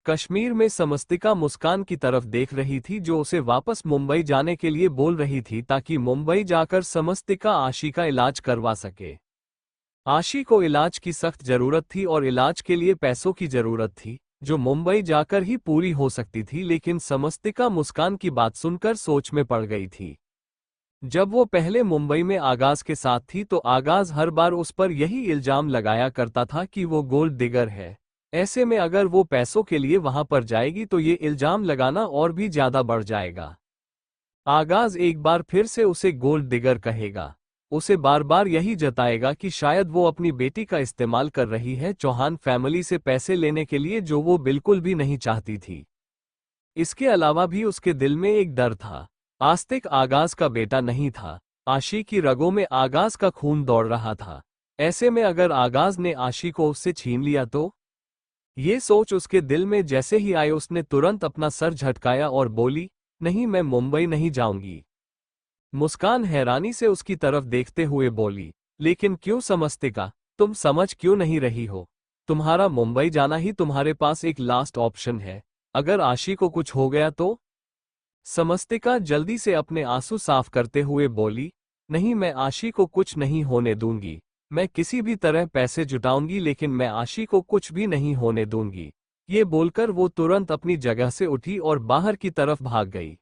कश्मीर में समस्तिका मुस्कान की तरफ देख रही थी जो उसे वापस मुंबई जाने के लिए बोल रही थी ताकि मुंबई जाकर समस्तिका आशी का इलाज करवा सके। आशी को इलाज की सख्त जरूरत थी और इलाज के लिए पैसों की जरूरत थी जो मुंबई जाकर ही पूरी हो सकती थी, लेकिन समस्तिका मुस्कान की बात सुनकर सोच में पड़ गई थी। जब वो पहले मुंबई में आगाज के साथ थी तो आगाज हर बार उस पर यही इल्जाम लगाया करता था कि वो गोल्ड डिगर है। ऐसे में अगर वो पैसों के लिए वहां पर जाएगी तो ये इल्जाम लगाना और भी ज्यादा बढ़ जाएगा। आगाज एक बार फिर से उसे गोल्ड डिगर कहेगा, उसे बार बार यही जताएगा कि शायद वो अपनी बेटी का इस्तेमाल कर रही है चौहान फैमिली से पैसे लेने के लिए, जो वो बिल्कुल भी नहीं चाहती थी। इसके अलावा भी उसके दिल में एक डर था। आस्तिक आगाज का बेटा नहीं था, आशी की रगों में आगाज का खून दौड़ रहा था। ऐसे में अगर आगाज ने आशी को उससे छीन लिया तो? ये सोच उसके दिल में जैसे ही आई उसने तुरंत अपना सर झटकाया और बोली, नहीं, मैं मुंबई नहीं जाऊंगी। मुस्कान हैरानी से उसकी तरफ देखते हुए बोली, लेकिन क्यों समस्तिका, तुम समझ क्यों नहीं रही हो? तुम्हारा मुंबई जाना ही तुम्हारे पास एक लास्ट ऑप्शन है। अगर आशी को कुछ हो गया तो? समस्तिका जल्दी से अपने आंसू साफ करते हुए बोली, नहीं, मैं आशी को कुछ नहीं होने दूंगी। मैं किसी भी तरह पैसे जुटाऊंगी लेकिन मैं आशी को कुछ भी नहीं होने दूंगी। ये बोलकर वो तुरंत अपनी जगह से उठी और बाहर की तरफ भाग गई।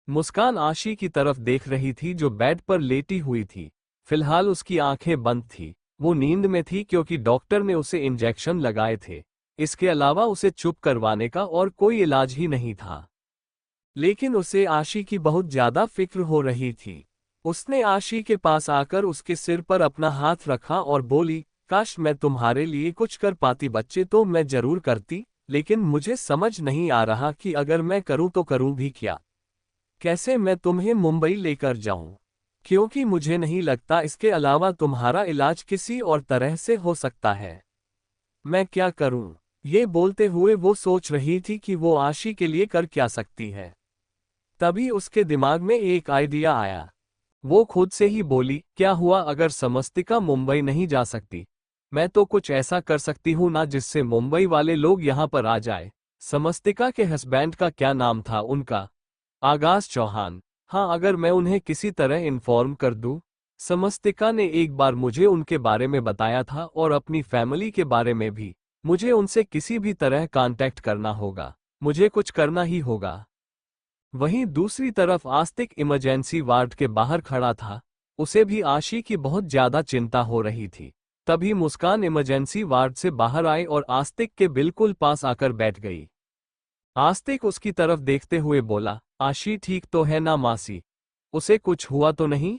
मुस्कान आशी की तरफ देख रही थी जो बेड पर लेटी हुई थी। फिलहाल उसकी आंखें बंद थी, वो नींद में थी क्योंकि डॉक्टर ने उसे इंजेक्शन लगाए थे। इसके अलावा उसे चुप करवाने का और कोई इलाज ही नहीं था। लेकिन उसे आशी की बहुत ज्यादा फिक्र हो रही थी। उसने आशी के पास आकर उसके सिर पर अपना हाथ रखा और बोली, काश मैं तुम्हारे लिए कुछ कर पाती बच्चे, तो मैं जरूर करती, लेकिन मुझे समझ नहीं आ रहा कि अगर मैं करूं तो करूं भी क्या। कैसे मैं तुम्हें मुंबई लेकर जाऊं? क्योंकि मुझे नहीं लगता इसके अलावा तुम्हारा इलाज किसी और तरह से हो सकता है। मैं क्या करूं? ये बोलते हुए वो सोच रही थी कि वो आशी के लिए कर क्या सकती है। तभी उसके दिमाग में एक आइडिया आया। वो खुद से ही बोली, क्या हुआ अगर समस्तिका मुंबई नहीं जा सकती? मैं तो कुछ ऐसा कर सकती हूँ ना जिससे मुंबई वाले लोग यहाँ पर आ जाए। समस्तिका के हस्बैंड का क्या नाम था उनका? आगाज चौहान। हाँ, अगर मैं उन्हें किसी तरह इन्फॉर्म कर दूँ। समस्तिका ने एक बार मुझे उनके बारे में बताया था और अपनी फैमिली के बारे में भी। मुझे उनसे किसी भी तरह कांटेक्ट करना होगा, मुझे कुछ करना ही होगा। वहीं दूसरी तरफ आस्तिक इमरजेंसी वार्ड के बाहर खड़ा था। उसे भी आशी की बहुत ज्यादा चिंता हो रही थी। तभी मुस्कान इमरजेंसी वार्ड से बाहर आई और आस्तिक के बिल्कुल पास आकर बैठ गई। आस्तिक उसकी तरफ देखते हुए बोला, आशी ठीक तो है ना मासी? उसे कुछ हुआ तो नहीं?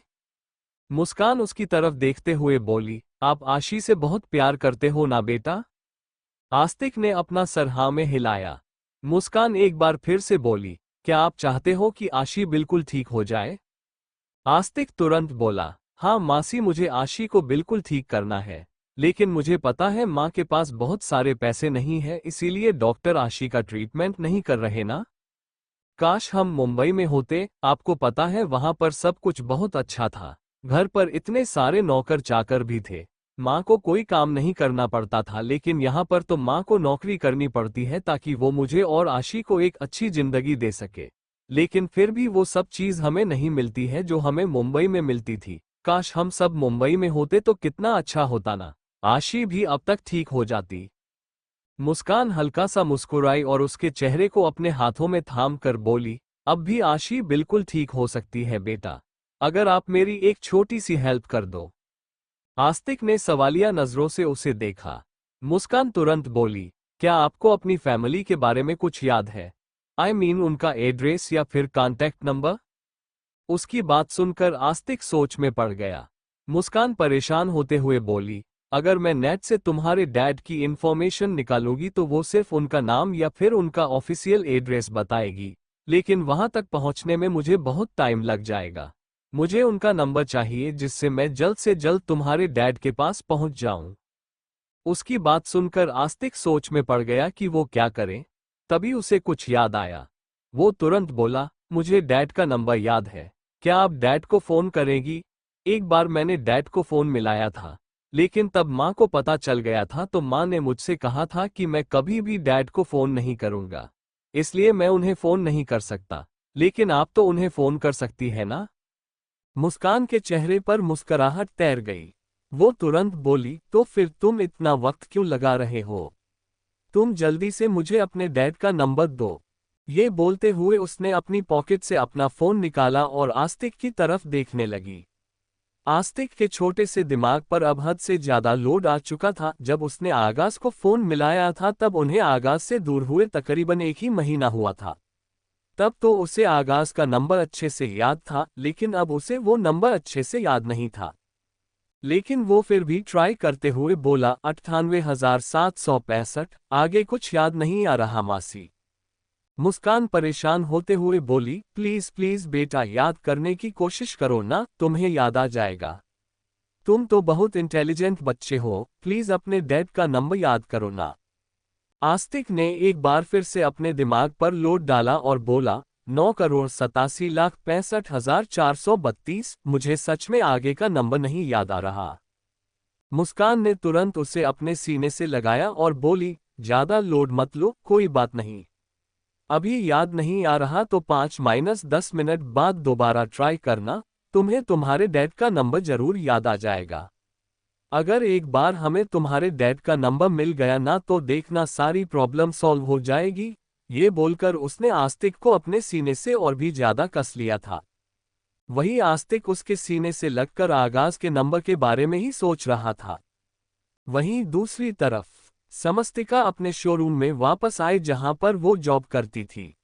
मुस्कान उसकी तरफ देखते हुए बोली, आप आशी से बहुत प्यार करते हो ना बेटा? आस्तिक ने अपना सर हाँ में हिलाया। मुस्कान एक बार फिर से बोली, क्या आप चाहते हो कि आशी बिल्कुल ठीक हो जाए? आस्तिक तुरंत बोला, हाँ मासी, मुझे आशी को बिल्कुल ठीक करना है, लेकिन मुझे पता है माँ के पास बहुत सारे पैसे नहीं है, इसीलिए डॉक्टर आशी का ट्रीटमेंट नहीं कर रहे ना। काश हम मुंबई में होते, आपको पता है वहां पर सब कुछ बहुत अच्छा था। घर पर इतने सारे नौकर चाकर भी थे, माँ को कोई काम नहीं करना पड़ता था, लेकिन यहाँ पर तो माँ को नौकरी करनी पड़ती है ताकि वो मुझे और आशी को एक अच्छी जिंदगी दे सके। लेकिन फिर भी वो सब चीज हमें नहीं मिलती है जो हमें मुंबई में मिलती थी। काश हम सब मुंबई में होते तो कितना अच्छा होता ना, आशी भी अब तक ठीक हो जाती। मुस्कान हल्का सा मुस्कुराई और उसके चेहरे को अपने हाथों में थाम कर बोली, अब भी आशी बिल्कुल ठीक हो सकती है बेटा, अगर आप मेरी एक छोटी सी हेल्प कर दो। आस्तिक ने सवालिया नजरों से उसे देखा। मुस्कान तुरंत बोली, क्या आपको अपनी फैमिली के बारे में कुछ याद है? आई मीन उनका एड्रेस या फिर कॉन्टैक्ट नंबर? उसकी बात सुनकर आस्तिक सोच में पड़ गया। मुस्कान परेशान होते हुए बोली, अगर मैं नेट से तुम्हारे डैड की इंफॉर्मेशन निकालूंगी तो वो सिर्फ उनका नाम या फिर उनका ऑफिशियल एड्रेस बताएगी, लेकिन वहां तक पहुंचने में मुझे बहुत टाइम लग जाएगा। मुझे उनका नंबर चाहिए जिससे मैं जल्द से जल्द तुम्हारे डैड के पास पहुंच जाऊं। उसकी बात सुनकर आस्तिक सोच में पड़ गया कि वो क्या करे। तभी उसे कुछ याद आया। वो तुरंत बोला, मुझे डैड का नंबर याद है, क्या आप डैड को फोन करेंगी? एक बार मैंने डैड को फोन मिलाया था, लेकिन तब माँ को पता चल गया था तो माँ ने मुझसे कहा था कि मैं कभी भी डैड को फोन नहीं करूंगा, इसलिए मैं उन्हें फोन नहीं कर सकता। लेकिन आप तो उन्हें फोन कर सकती है ना? मुस्कान के चेहरे पर मुस्कुराहट तैर गई। वो तुरंत बोली, तो फिर तुम इतना वक्त क्यों लगा रहे हो? तुम जल्दी से मुझे अपने डैड का नंबर दो। ये बोलते हुए उसने अपनी पॉकेट से अपना फोन निकाला और आस्तिक की तरफ देखने लगी। आस्तिक के छोटे से दिमाग पर अब हद से ज्यादा लोड आ चुका था। जब उसने आगाज को फोन मिलाया था तब उन्हें आगाज से दूर हुए तकरीबन 1 ही महीना हुआ था। तब तो उसे आगाज का नंबर अच्छे से याद था, लेकिन अब उसे वो नंबर अच्छे से याद नहीं था। लेकिन वो फिर भी ट्राई करते हुए बोला, 98,765। आगे कुछ याद नहीं आ रहा मासी। मुस्कान परेशान होते हुए बोली, प्लीज प्लीज बेटा, याद करने की कोशिश करो ना, तुम्हें याद आ जाएगा। तुम तो बहुत इंटेलिजेंट बच्चे हो, प्लीज अपने डैड का नंबर याद करो ना। आस्तिक ने एक बार फिर से अपने दिमाग पर लोड डाला और बोला, 9,87,65,432। मुझे सच में आगे का नंबर नहीं याद आ रहा। मुस्कान ने तुरंत उसे अपने सीने से लगाया और बोली, ज्यादा लोड मत लो, कोई बात नहीं। अभी याद नहीं आ रहा तो 5-10 मिनट बाद दोबारा ट्राई करना, तुम्हें तुम्हारे डैड का नंबर जरूर याद आ जाएगा। अगर एक बार हमें तुम्हारे डैड का नंबर मिल गया ना तो देखना सारी प्रॉब्लम सॉल्व हो जाएगी। ये बोलकर उसने आस्तिक को अपने सीने से और भी ज्यादा कस लिया था। वही आस्तिक उसके सीने से लगकर आगाज के नंबर के बारे में ही सोच रहा था। वहीं दूसरी तरफ समस्तिका अपने शोरूम में वापस आई जहां पर वो जॉब करती थी।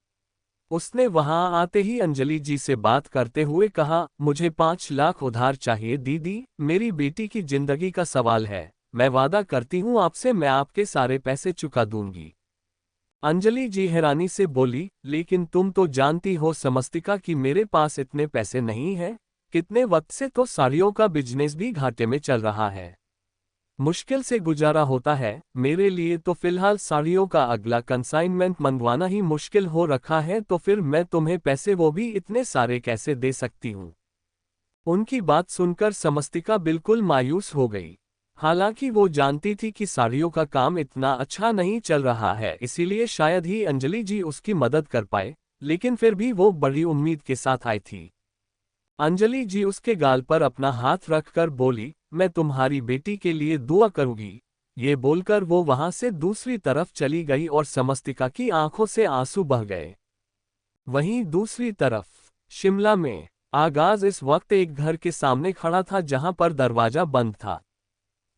उसने वहां आते ही अंजलि जी से बात करते हुए कहा, मुझे 5 लाख उधार चाहिए दीदी, मेरी बेटी की जिंदगी का सवाल है। मैं वादा करती हूँ आपसे, मैं आपके सारे पैसे चुका दूंगी। अंजलि जी हैरानी से बोली, लेकिन तुम तो जानती हो समस्तिका कि मेरे पास इतने पैसे नहीं हैं। कितने वक्त से तो साड़ियों का बिजनेस भी घाटे में चल रहा है। मुश्किल से गुजारा होता है। मेरे लिए तो फिलहाल साड़ियों का अगला कंसाइनमेंट मंगवाना ही मुश्किल हो रखा है, तो फिर मैं तुम्हें पैसे वो भी इतने सारे कैसे दे सकती हूँ। उनकी बात सुनकर समस्तिका बिल्कुल मायूस हो गई। हालांकि वो जानती थी कि साड़ियों का काम इतना अच्छा नहीं चल रहा है, इसीलिए शायद ही अंजलि जी उसकी मदद कर पाए, लेकिन फिर भी वो बड़ी उम्मीद के साथ आई थी। अंजलि जी उसके गाल पर अपना हाथ रखकर बोली, मैं तुम्हारी बेटी के लिए दुआ करूंगी। ये बोलकर वो वहां से दूसरी तरफ चली गई और समस्तिका की आंखों से आंसू बह गए। वहीं दूसरी तरफ शिमला में आगाज इस वक्त एक घर के सामने खड़ा था जहां पर दरवाजा बंद था।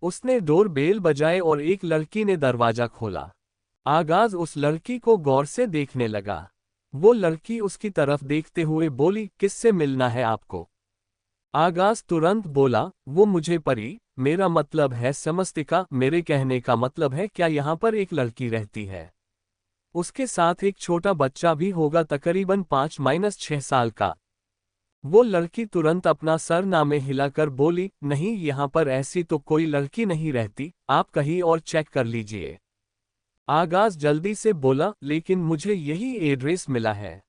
उसने डोर बेल बजाए और एक लड़की ने दरवाजा खोला। आगाज उस लड़की को गौर से देखने लगा। वो लड़की उसकी तरफ देखते हुए बोली, किससे मिलना है आपको? आगाज तुरंत बोला, वो मुझे परी, मेरा मतलब है समस्तिका, मेरे कहने का मतलब है क्या यहाँ पर एक लड़की रहती है? उसके साथ एक छोटा बच्चा भी होगा, तकरीबन 5-6 साल का। वो लड़की तुरंत अपना सर नामे हिलाकर बोली, नहीं, यहाँ पर ऐसी तो कोई लड़की नहीं रहती, आप कहीं और चेक कर लीजिए। आगाज जल्दी से बोला, लेकिन मुझे यही एड्रेस मिला है।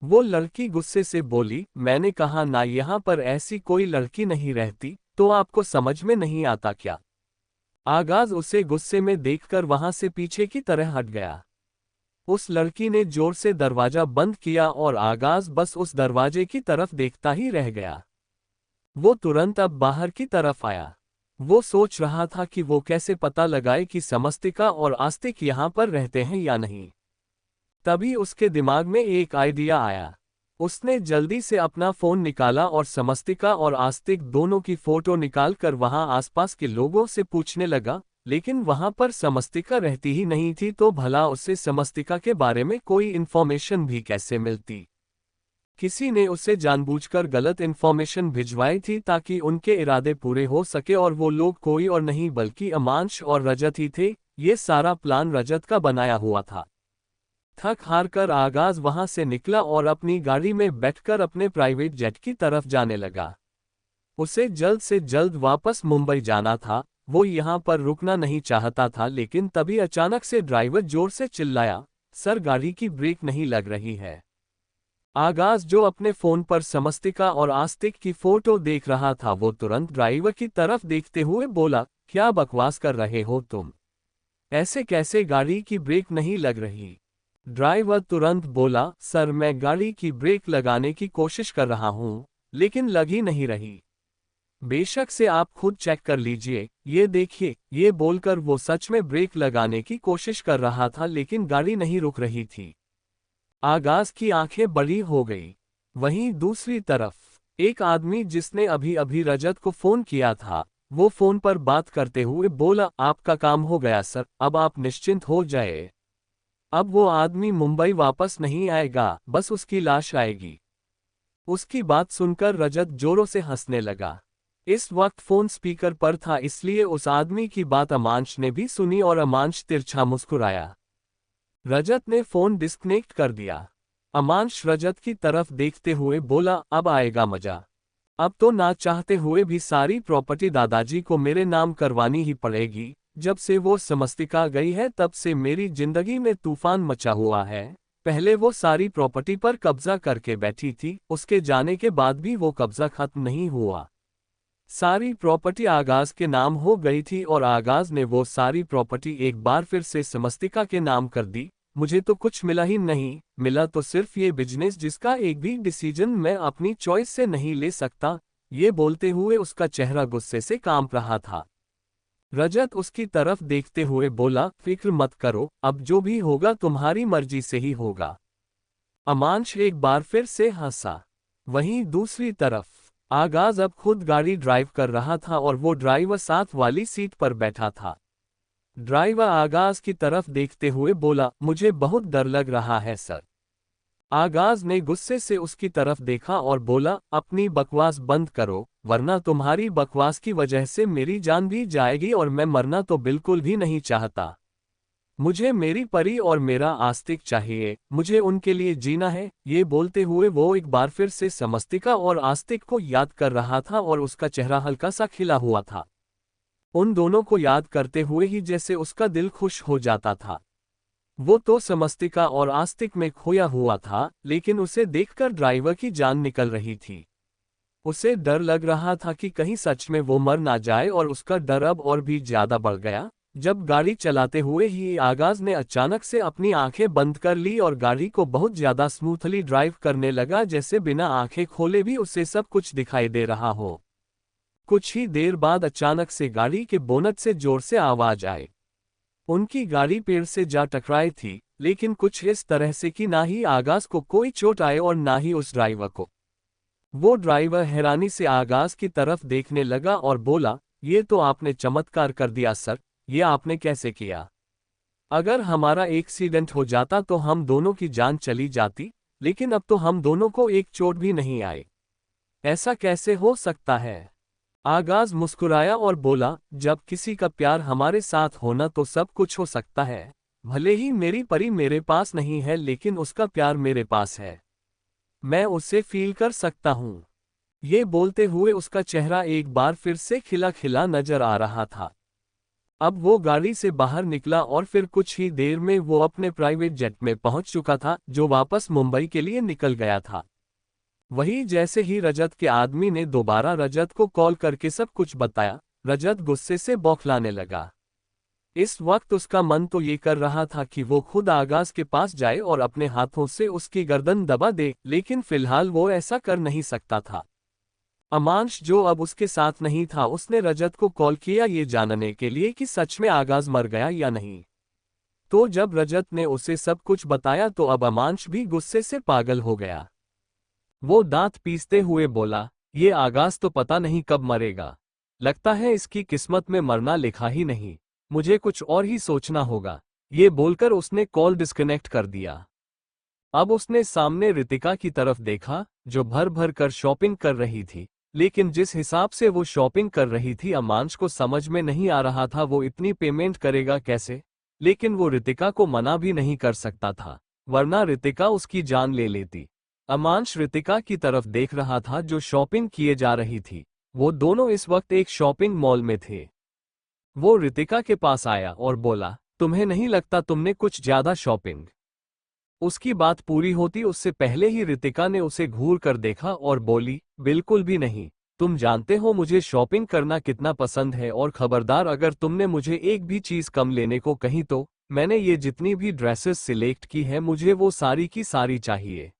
वो लड़की गुस्से से बोली, मैंने कहा ना, यहाँ पर ऐसी कोई लड़की नहीं रहती, तो आपको समझ में नहीं आता क्या? आगाज उसे गुस्से में देखकर वहां से पीछे की तरह हट गया। उस लड़की ने जोर से दरवाजा बंद किया और आगाज बस उस दरवाजे की तरफ देखता ही रह गया। वो तुरंत अब बाहर की तरफ आया। वो सोच रहा था कि वो कैसे पता लगाए कि समस्तिका और आस्तिक यहाँ पर रहते हैं या नहीं। तभी उसके दिमाग में एक आइडिया आया। उसने जल्दी से अपना फोन निकाला और समस्तिका और आस्तिक दोनों की फोटो निकालकर वहां आसपास के लोगों से पूछने लगा, लेकिन वहां पर समस्तिका रहती ही नहीं थी, तो भला उससे समस्तिका के बारे में कोई इन्फॉर्मेशन भी कैसे मिलती? किसी ने उसे जानबूझकर गलत इन्फॉर्मेशन भिजवाई थी ताकि उनके इरादे पूरे हो सके, और वो लोग कोई और नहीं बल्कि अमांश और रजत ही थे। ये सारा प्लान रजत का बनाया हुआ था। थक हार कर आगाज वहां से निकला और अपनी गाड़ी में बैठकर अपने प्राइवेट जेट की तरफ जाने लगा। उसे जल्द से जल्द वापस मुंबई जाना था। वो यहाँ पर रुकना नहीं चाहता था, लेकिन तभी अचानक से ड्राइवर जोर से चिल्लाया, सर, गाड़ी की ब्रेक नहीं लग रही है। आगाज जो अपने फोन पर समस्तिका और आस्तिक की फोटो देख रहा था, वो तुरंत ड्राइवर की तरफ देखते हुए बोला, क्या बकवास कर रहे हो तुम? ऐसे कैसे, गाड़ी की ब्रेक नहीं लग रही? ड्राइवर तुरंत बोला, सर मैं गाड़ी की ब्रेक लगाने की कोशिश कर रहा हूँ, लेकिन लग ही नहीं रही। बेशक से आप खुद चेक कर लीजिए, ये देखिए। ये बोलकर वो सच में ब्रेक लगाने की कोशिश कर रहा था, लेकिन गाड़ी नहीं रुक रही थी। आगाज की आंखें बड़ी हो गई। वहीं दूसरी तरफ एक आदमी जिसने अभी अभी रजत को फोन किया था, वो फोन पर बात करते हुए बोला, आपका काम हो गया सर, अब आप निश्चिंत हो जाए। अब वो आदमी मुंबई वापस नहीं आएगा, बस उसकी लाश आएगी। उसकी बात सुनकर रजत जोरों से हंसने लगा। इस वक्त फोन स्पीकर पर था, इसलिए उस आदमी की बात अमांश ने भी सुनी और अमांश तिरछा मुस्कुराया। रजत ने फोन डिस्कनेक्ट कर दिया। अमांश रजत की तरफ देखते हुए बोला, अब आएगा मजा। अब तो ना चाहते हुए भी सारी प्रॉपर्टी दादाजी को मेरे नाम करवानी ही पड़ेगी। जब से वो समस्तिका गई है तब से मेरी जिंदगी में तूफान मचा हुआ है। पहले वो सारी प्रॉपर्टी पर कब्जा करके बैठी थी, उसके जाने के बाद भी वो कब्जा खत्म नहीं हुआ। सारी प्रॉपर्टी आगाज के नाम हो गई थी और आगाज ने वो सारी प्रॉपर्टी एक बार फिर से समस्तिका के नाम कर दी। मुझे तो कुछ मिला ही नहीं, मिला तो सिर्फ ये बिजनेस जिसका एक भी डिसीजन मैं अपनी चॉइस से नहीं ले सकता। ये बोलते हुए उसका चेहरा गुस्से से कांप रहा था। रजत उसकी तरफ देखते हुए बोला, फिक्र मत करो, अब जो भी होगा तुम्हारी मर्जी से ही होगा। अमांश एक बार फिर से हंसा। वहीं दूसरी तरफ आगाज अब खुद गाड़ी ड्राइव कर रहा था और वो ड्राइवर साथ वाली सीट पर बैठा था। ड्राइवर आगाज की तरफ देखते हुए बोला, मुझे बहुत डर लग रहा है सर। आगाज ने गुस्से से उसकी तरफ देखा और बोला, अपनी बकवास बंद करो, वरना तुम्हारी बकवास की वजह से मेरी जान भी जाएगी और मैं मरना तो बिल्कुल भी नहीं चाहता। मुझे मेरी परी और मेरा आस्तिक चाहिए, मुझे उनके लिए जीना है। ये बोलते हुए वो एक बार फिर से समस्तिका और आस्तिक को याद कर रहा था और उसका चेहरा हल्का सा खिला हुआ था। उन दोनों को याद करते हुए ही जैसे उसका दिल खुश हो जाता था। वो तो समस्तिका और आस्तिक में खोया हुआ था, लेकिन उसे देखकर ड्राइवर की जान निकल रही थी। उसे डर लग रहा था कि कहीं सच में वो मर ना जाए और उसका डर अब और भी ज्यादा बढ़ गया जब गाड़ी चलाते हुए ही आगाज ने अचानक से अपनी आंखें बंद कर ली और गाड़ी को बहुत ज्यादा स्मूथली ड्राइव करने लगा, जैसे बिना आंखें खोले भी उसे सब कुछ दिखाई दे रहा हो। कुछ ही देर बाद अचानक से गाड़ी के बोनट से जोर से आवाज आई। उनकी गाड़ी पेड़ से जा टकराई थी, लेकिन कुछ इस तरह से कि ना ही आगाज को कोई चोट आए और ना ही उस ड्राइवर को। वो ड्राइवर हैरानी से आगाज की तरफ देखने लगा और बोला, ये तो आपने चमत्कार कर दिया सर, ये आपने कैसे किया? अगर हमारा एक्सीडेंट हो जाता तो हम दोनों की जान चली जाती, लेकिन अब तो हम दोनों को एक चोट भी नहीं आई। ऐसा कैसे हो सकता है? आगाज मुस्कुराया और बोला, जब किसी का प्यार हमारे साथ होना तो सब कुछ हो सकता है। भले ही मेरी परी मेरे पास नहीं है, लेकिन उसका प्यार मेरे पास है। मैं उसे फील कर सकता हूँ। ये बोलते हुए उसका चेहरा एक बार फिर से खिला खिला नजर आ रहा था। अब वो गाड़ी से बाहर निकला और फिर कुछ ही देर में वो अपने प्राइवेट जेट में पहुंच चुका था, जो वापस मुंबई के लिए निकल गया था। वहीं जैसे ही रजत के आदमी ने दोबारा रजत को कॉल करके सब कुछ बताया, रजत गुस्से से बौखलाने लगा। इस वक्त उसका मन तो ये कर रहा था कि वो खुद आगाज के पास जाए और अपने हाथों से उसकी गर्दन दबा दे, लेकिन फिलहाल वो ऐसा कर नहीं सकता था। अमांश जो अब उसके साथ नहीं था, उसने रजत को कॉल किया ये जानने के लिए कि सच में आगाज मर गया या नहीं। तो जब रजत ने उसे सब कुछ बताया तो अब अमांश भी गुस्से से पागल हो गया। वो दांत पीसते हुए बोला, ये आगाज तो पता नहीं कब मरेगा। लगता है इसकी किस्मत में मरना लिखा ही नहीं। मुझे कुछ और ही सोचना होगा। ये बोलकर उसने कॉल डिस्कनेक्ट कर दिया। अब उसने सामने रितिका की तरफ देखा, जो भर भर कर शॉपिंग कर रही थी, लेकिन जिस हिसाब से वो शॉपिंग कर रही थी अमांश को समझ में नहीं आ रहा था वो इतनी पेमेंट करेगा कैसे। लेकिन वो रितिका को मना भी नहीं कर सकता था, वरना रितिका उसकी जान ले लेती। अमांश रितिका की तरफ देख रहा था जो शॉपिंग किए जा रही थी। वो दोनों इस वक्त एक शॉपिंग मॉल में थे। वो रितिका के पास आया और बोला, तुम्हें नहीं लगता तुमने कुछ ज्यादा शॉपिंग? उसकी बात पूरी होती उससे पहले ही रितिका ने उसे घूर कर देखा और बोली, बिल्कुल भी नहीं। तुम जानते हो मुझे शॉपिंग करना कितना पसंद है, और खबरदार अगर तुमने मुझे एक भी चीज कम लेने को कही तो मैंने ये जितनी भी ड्रेसेस सिलेक्ट की है मुझे वो सारी की सारी चाहिए।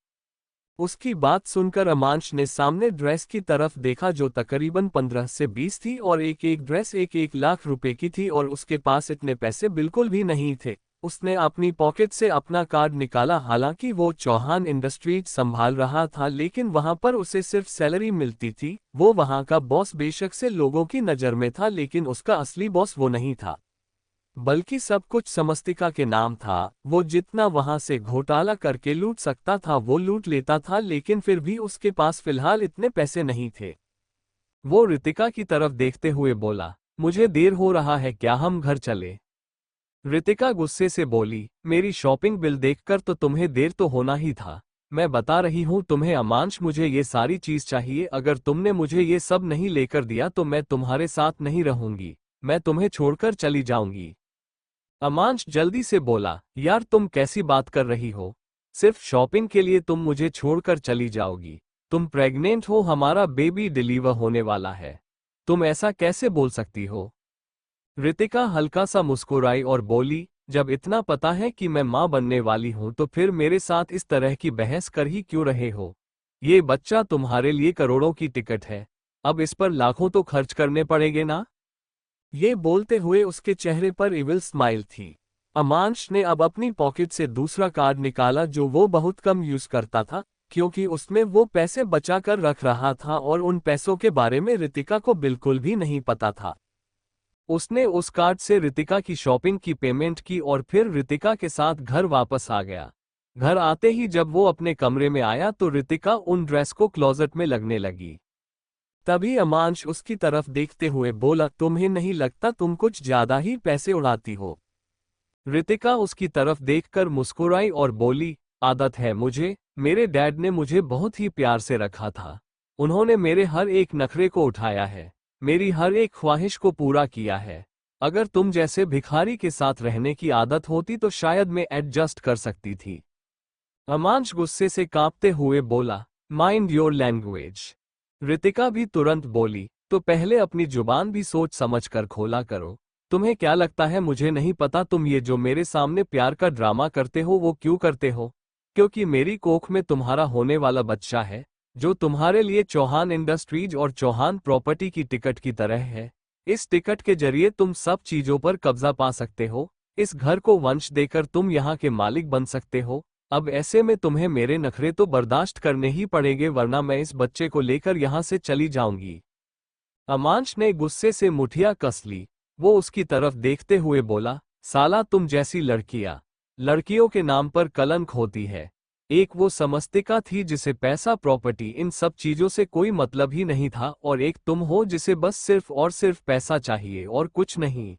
उसकी बात सुनकर अमांश ने सामने ड्रेस की तरफ देखा जो तकरीबन 15 से 20 थी और एक एक ड्रेस एक लाख रुपए की थी और उसके पास इतने पैसे बिल्कुल भी नहीं थे। उसने अपनी पॉकेट से अपना कार्ड निकाला, हालांकि वो चौहान इंडस्ट्रीज संभाल रहा था लेकिन वहां पर उसे सिर्फ सैलरी मिलती थी। वो वहां का बॉस बेशक से लोगों की नज़र में था लेकिन उसका असली बॉस वो नहीं था, बल्कि सब कुछ समस्तिका के नाम था। वो जितना वहां से घोटाला करके लूट सकता था वो लूट लेता था, लेकिन फिर भी उसके पास फिलहाल इतने पैसे नहीं थे। वो रितिका की तरफ देखते हुए बोला, मुझे देर हो रहा है, क्या हम घर चले? रितिका गुस्से से बोली, मेरी शॉपिंग बिल देखकर तो तुम्हें देर तो होना ही था। मैं बता रही हूँ तुम्हें अमांश, मुझे ये सारी चीज चाहिए। अगर तुमने मुझे ये सब नहीं लेकर दिया तो मैं तुम्हारे साथ नहीं रहूंगी, मैं तुम्हें छोड़कर चली जाऊंगी। अमांश जल्दी से बोला, यार तुम कैसी बात कर रही हो? सिर्फ शॉपिंग के लिए तुम मुझे छोड़कर चली जाओगी? तुम प्रेग्नेंट हो, हमारा बेबी डिलीवर होने वाला है, तुम ऐसा कैसे बोल सकती हो? रितिका हल्का सा मुस्कुराई और बोली, जब इतना पता है कि मैं मां बनने वाली हूं तो फिर मेरे साथ इस तरह की बहस कर ही क्यों रहे हो? ये बच्चा तुम्हारे लिए करोड़ों की टिकट है, अब इस पर लाखों तो खर्च करने पड़ेंगे ना? ये बोलते हुए उसके चेहरे पर इविल स्माइल थी। अमांश ने अब अपनी पॉकेट से दूसरा कार्ड निकाला जो वो बहुत कम यूज करता था, क्योंकि उसमें वो पैसे बचा कर रख रहा था और उन पैसों के बारे में रितिका को बिल्कुल भी नहीं पता था। उसने उस कार्ड से रितिका की शॉपिंग की पेमेंट की और फिर रितिका के साथ घर वापस आ गया। घर आते ही जब वो अपने कमरे में आया तो रितिका उन ड्रेस को क्लोजेट में लगने लगी। तभी अमांश उसकी तरफ देखते हुए बोला, तुम्हें नहीं लगता तुम कुछ ज्यादा ही पैसे उड़ाती हो? रितिका उसकी तरफ देखकर मुस्कुराई और बोली, आदत है मुझे, मेरे डैड ने मुझे बहुत ही प्यार से रखा था, उन्होंने मेरे हर एक नखरे को उठाया है, मेरी हर एक ख्वाहिश को पूरा किया है। अगर तुम जैसे भिखारी के साथ रहने की आदत होती तो शायद मैं एडजस्ट कर सकती थी। अमांश गुस्से से कांपते हुए बोला, माइंड योर लैंग्वेज। रितिका भी तुरंत बोली, तो पहले अपनी जुबान भी सोच समझ कर खोला करो। तुम्हें क्या लगता है मुझे नहीं पता तुम ये जो मेरे सामने प्यार का ड्रामा करते हो वो क्यों करते हो? क्योंकि मेरी कोख में तुम्हारा होने वाला बच्चा है, जो तुम्हारे लिए चौहान इंडस्ट्रीज और चौहान प्रॉपर्टी की टिकट की तरह है। इस टिकट के जरिए तुम सब चीजों पर कब्जा पा सकते हो, इस घर को वंश देकर तुम यहाँ के मालिक बन सकते हो। अब ऐसे में तुम्हें मेरे नखरे तो बर्दाश्त करने ही पड़ेंगे, वरना मैं इस बच्चे को लेकर यहाँ से चली जाऊंगी। अमांश ने गुस्से से मुठिया कस ली। वो उसकी तरफ देखते हुए बोला, साला तुम जैसी लड़कियों के नाम पर कलंक होती है। एक वो समस्तिका थी जिसे पैसा, प्रॉपर्टी, इन सब चीजों से कोई मतलब ही नहीं था, और एक तुम हो जिसे बस सिर्फ और सिर्फ पैसा चाहिए और कुछ नहीं।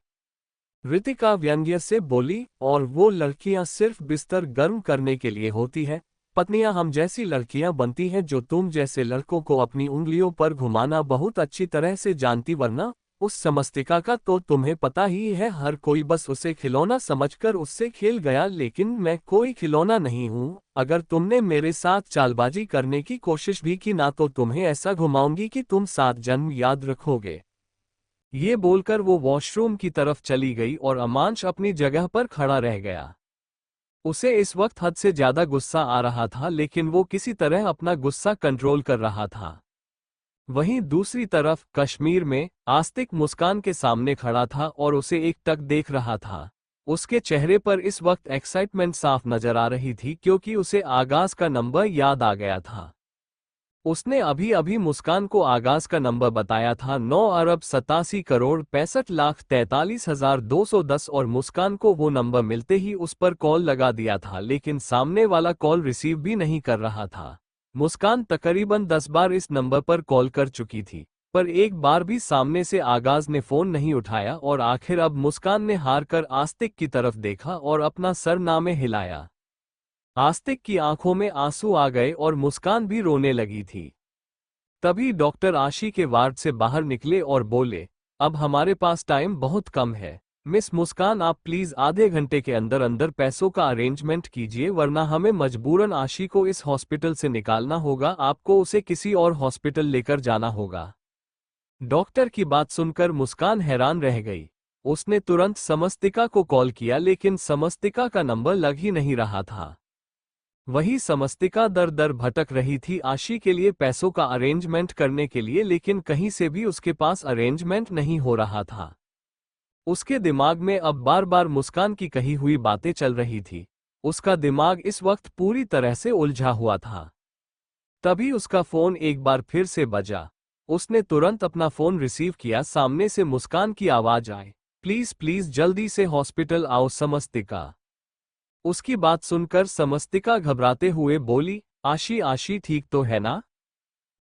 रितिका व्यंग्य से बोली, और वो लड़कियां सिर्फ बिस्तर गर्म करने के लिए होती है। पत्नियां हम जैसी लड़कियां बनती हैं जो तुम जैसे लड़कों को अपनी उंगलियों पर घुमाना बहुत अच्छी तरह से जानती, वरना उस समस्तिका का तो तुम्हें पता ही है, हर कोई बस उसे खिलौना समझकर उससे खेल गया, लेकिन मैं कोई खिलौना नहीं हूँ। अगर तुमने मेरे साथ चालबाजी करने की कोशिश भी की ना तो तुम्हें ऐसा घुमाऊंगी कि तुम 7 जन्म याद रखोगे। ये बोलकर वो वॉशरूम की तरफ चली गई और अमांश अपनी जगह पर खड़ा रह गया। उसे इस वक्त हद से ज्यादा गुस्सा आ रहा था, लेकिन वो किसी तरह अपना गुस्सा कंट्रोल कर रहा था। वहीं दूसरी तरफ कश्मीर में आस्तिक मुस्कान के सामने खड़ा था और उसे एकटक देख रहा था। उसके चेहरे पर इस वक्त एक्साइटमेंट साफ नजर आ रही थी, क्योंकि उसे आगाज का नंबर याद आ गया था। उसने अभी अभी मुस्कान को आगाज का नंबर बताया था, 9,87,65,43,210, और मुस्कान को वो नंबर मिलते ही उस पर कॉल लगा दिया था, लेकिन सामने वाला कॉल रिसीव भी नहीं कर रहा था। मुस्कान तकरीबन 10 बार इस नंबर पर कॉल कर चुकी थी, पर एक बार भी सामने से आगाज ने फोन नहीं उठाया, और आखिर अब मुस्कान ने हार कर आस्तिक की तरफ देखा और अपना सर नामे हिलाया। आस्तिक की आंखों में आंसू आ गए और मुस्कान भी रोने लगी थी। तभी डॉक्टर आशी के वार्ड से बाहर निकले और बोले, अब हमारे पास टाइम बहुत कम है, मिस मुस्कान आप प्लीज आधे घंटे के अंदर अंदर पैसों का अरेंजमेंट कीजिए, वरना हमें मजबूरन आशी को इस हॉस्पिटल से निकालना होगा, आपको उसे किसी और हॉस्पिटल लेकर जाना होगा। डॉक्टर की बात सुनकर मुस्कान हैरान रह गई। उसने तुरंत समस्तिका को कॉल किया लेकिन समस्तिका का नंबर लग ही नहीं रहा था। वही समस्तिका दर दर भटक रही थी आशी के लिए पैसों का अरेंजमेंट करने के लिए, लेकिन कहीं से भी उसके पास अरेंजमेंट नहीं हो रहा था। उसके दिमाग में अब बार बार मुस्कान की कही हुई बातें चल रही थी। उसका दिमाग इस वक्त पूरी तरह से उलझा हुआ था। तभी उसका फोन एक बार फिर से बजा। उसने तुरंत अपना फोन रिसीव किया। सामने से मुस्कान की आवाज आए, प्लीज प्लीज जल्दी से हॉस्पिटल आओ समस्तिका। उसकी बात सुनकर समस्तिका घबराते हुए बोली, आशी आशी ठीक तो है ना?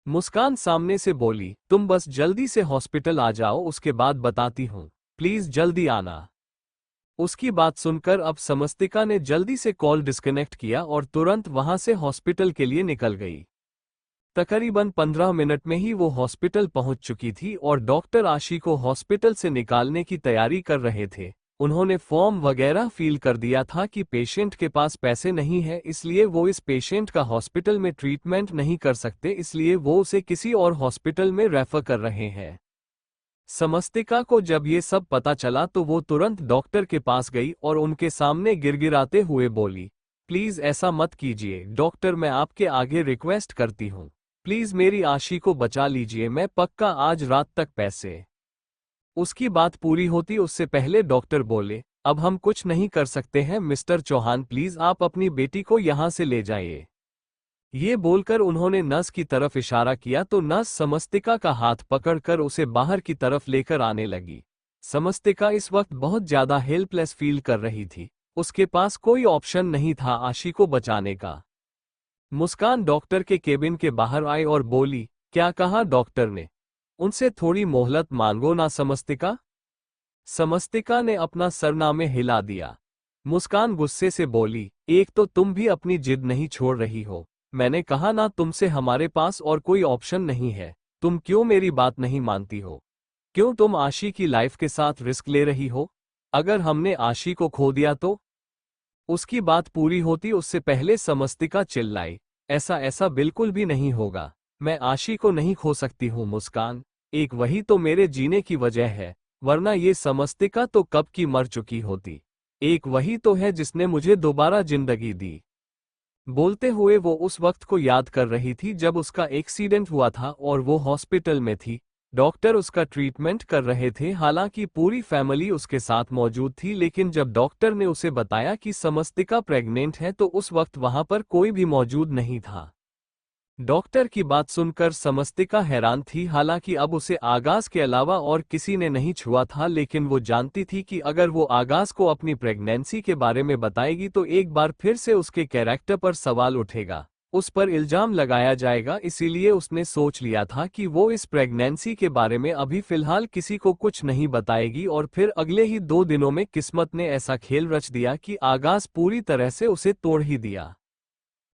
मुस्कान सामने से बोली, तुम बस जल्दी से हॉस्पिटल आ जाओ, उसके बाद बताती हूँ, प्लीज जल्दी आना। उसकी बात सुनकर अब समस्तिका ने जल्दी से कॉल डिस्कनेक्ट किया और तुरंत वहां से हॉस्पिटल के लिए निकल गई। तकरीबन 15 मिनट में ही वो हॉस्पिटल पहुंच चुकी थी और डॉक्टर आशी को हॉस्पिटल से निकालने की तैयारी कर रहे थे। उन्होंने फॉर्म वगैरह फिल कर दिया था कि पेशेंट के पास पैसे नहीं है, इसलिए वो इस पेशेंट का हॉस्पिटल में ट्रीटमेंट नहीं कर सकते, इसलिए वो उसे किसी और हॉस्पिटल में रेफर कर रहे हैं। समस्तिका को जब ये सब पता चला तो वो तुरंत डॉक्टर के पास गई और उनके सामने गिड़गिड़ाते हुए बोली, प्लीज ऐसा मत कीजिए डॉक्टर, मैं आपके आगे रिक्वेस्ट करती हूँ, प्लीज मेरी आशी को बचा लीजिए, मैं पक्का आज रात तक पैसे। उसकी बात पूरी होती उससे पहले डॉक्टर बोले, अब हम कुछ नहीं कर सकते हैं मिस्टर चौहान, प्लीज आप अपनी बेटी को यहां से ले जाइए। ये बोलकर उन्होंने नर्स की तरफ इशारा किया तो नर्स समस्तिका का हाथ पकड़कर उसे बाहर की तरफ लेकर आने लगी। समस्तिका इस वक्त बहुत ज्यादा हेल्पलेस फील कर रही थी। उसके पास कोई ऑप्शन नहीं था आशी को बचाने का। मुस्कान डॉक्टर के केबिन के बाहर आई और बोली, क्या कहा डॉक्टर ने? उनसे थोड़ी मोहलत मांगो ना समस्तिका। समस्तिका ने अपना सरनामे हिला दिया। मुस्कान गुस्से से बोली, एक तो तुम भी अपनी जिद नहीं छोड़ रही हो, मैंने कहा ना तुमसे हमारे पास और कोई ऑप्शन नहीं है, तुम क्यों मेरी बात नहीं मानती हो? क्यों तुम आशी की लाइफ के साथ रिस्क ले रही हो? अगर हमने आशी को खो दिया तो? उसकी बात पूरी होती उससे पहले समस्तिका चिल्लाई, ऐसा ऐसा बिल्कुल भी नहीं होगा, मैं आशी को नहीं खो सकती हूँ मुस्कान, एक वही तो मेरे जीने की वजह है, वरना ये समस्तिका तो कब की मर चुकी होती। एक वही तो है जिसने मुझे दोबारा जिंदगी दी। बोलते हुए वो उस वक्त को याद कर रही थी जब उसका एक्सीडेंट हुआ था और वो हॉस्पिटल में थी। डॉक्टर उसका ट्रीटमेंट कर रहे थे, हालांकि पूरी फैमिली उसके साथ मौजूद थी, लेकिन जब डॉक्टर ने उसे बताया कि समस्तिका प्रेग्नेंट है तो उस वक्त वहां पर कोई भी मौजूद नहीं था। डॉक्टर की बात सुनकर समस्तिका हैरान थी, हालांकि अब उसे आगाज के अलावा और किसी ने नहीं छुआ था, लेकिन वो जानती थी कि अगर वो आगाज को अपनी प्रेगनेंसी के बारे में बताएगी तो एक बार फिर से उसके कैरेक्टर पर सवाल उठेगा, उस पर इल्जाम लगाया जाएगा। इसीलिए उसने सोच लिया था कि वो इस प्रेगनेंसी के बारे में अभी फिलहाल किसी को कुछ नहीं बताएगी और फिर अगले ही 2 दिनों में किस्मत ने ऐसा खेल रच दिया कि आगाज पूरी तरह से उसे तोड़ ही दिया।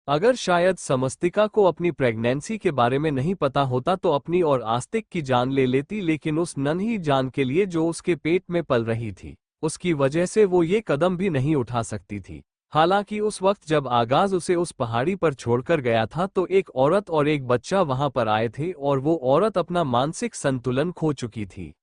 अगर शायद समस्तिका को अपनी प्रेगनेंसी के बारे में नहीं पता होता तो अपनी और आस्तिक की जान ले लेती, लेकिन उस नन्ही जान के लिए जो उसके पेट में पल रही थी, उसकी वजह से वो ये कदम भी नहीं उठा सकती थी। हालांकि उस वक्त जब आगाज उसे उस पहाड़ी पर छोड़कर गया था तो एक औरत और एक बच्चा वहां पर आए थे और वो औरत अपना मानसिक संतुलन खो चुकी थी।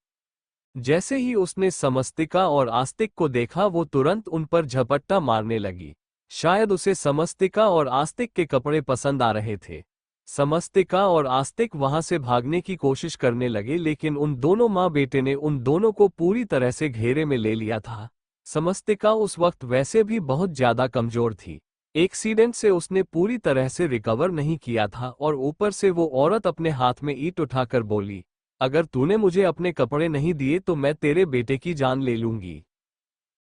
जैसे ही उसने समस्तिका और आस्तिक को देखा वो तुरंत उन पर झपट्टा मारने लगी। शायद उसे समस्तिका और आस्तिक के कपड़े पसंद आ रहे थे। समस्तिका और आस्तिक वहां से भागने की कोशिश करने लगे, लेकिन उन दोनों माँ बेटे ने उन दोनों को पूरी तरह से घेरे में ले लिया था। समस्तिका उस वक्त वैसे भी बहुत ज्यादा कमजोर थी। एक्सीडेंट से उसने पूरी तरह से रिकवर नहीं किया था और ऊपर से वो औरत अपने हाथ में ईंट उठाकर बोली, अगर तूने मुझे अपने कपड़े नहीं दिए तो मैं तेरे बेटे की जान ले लूंगी।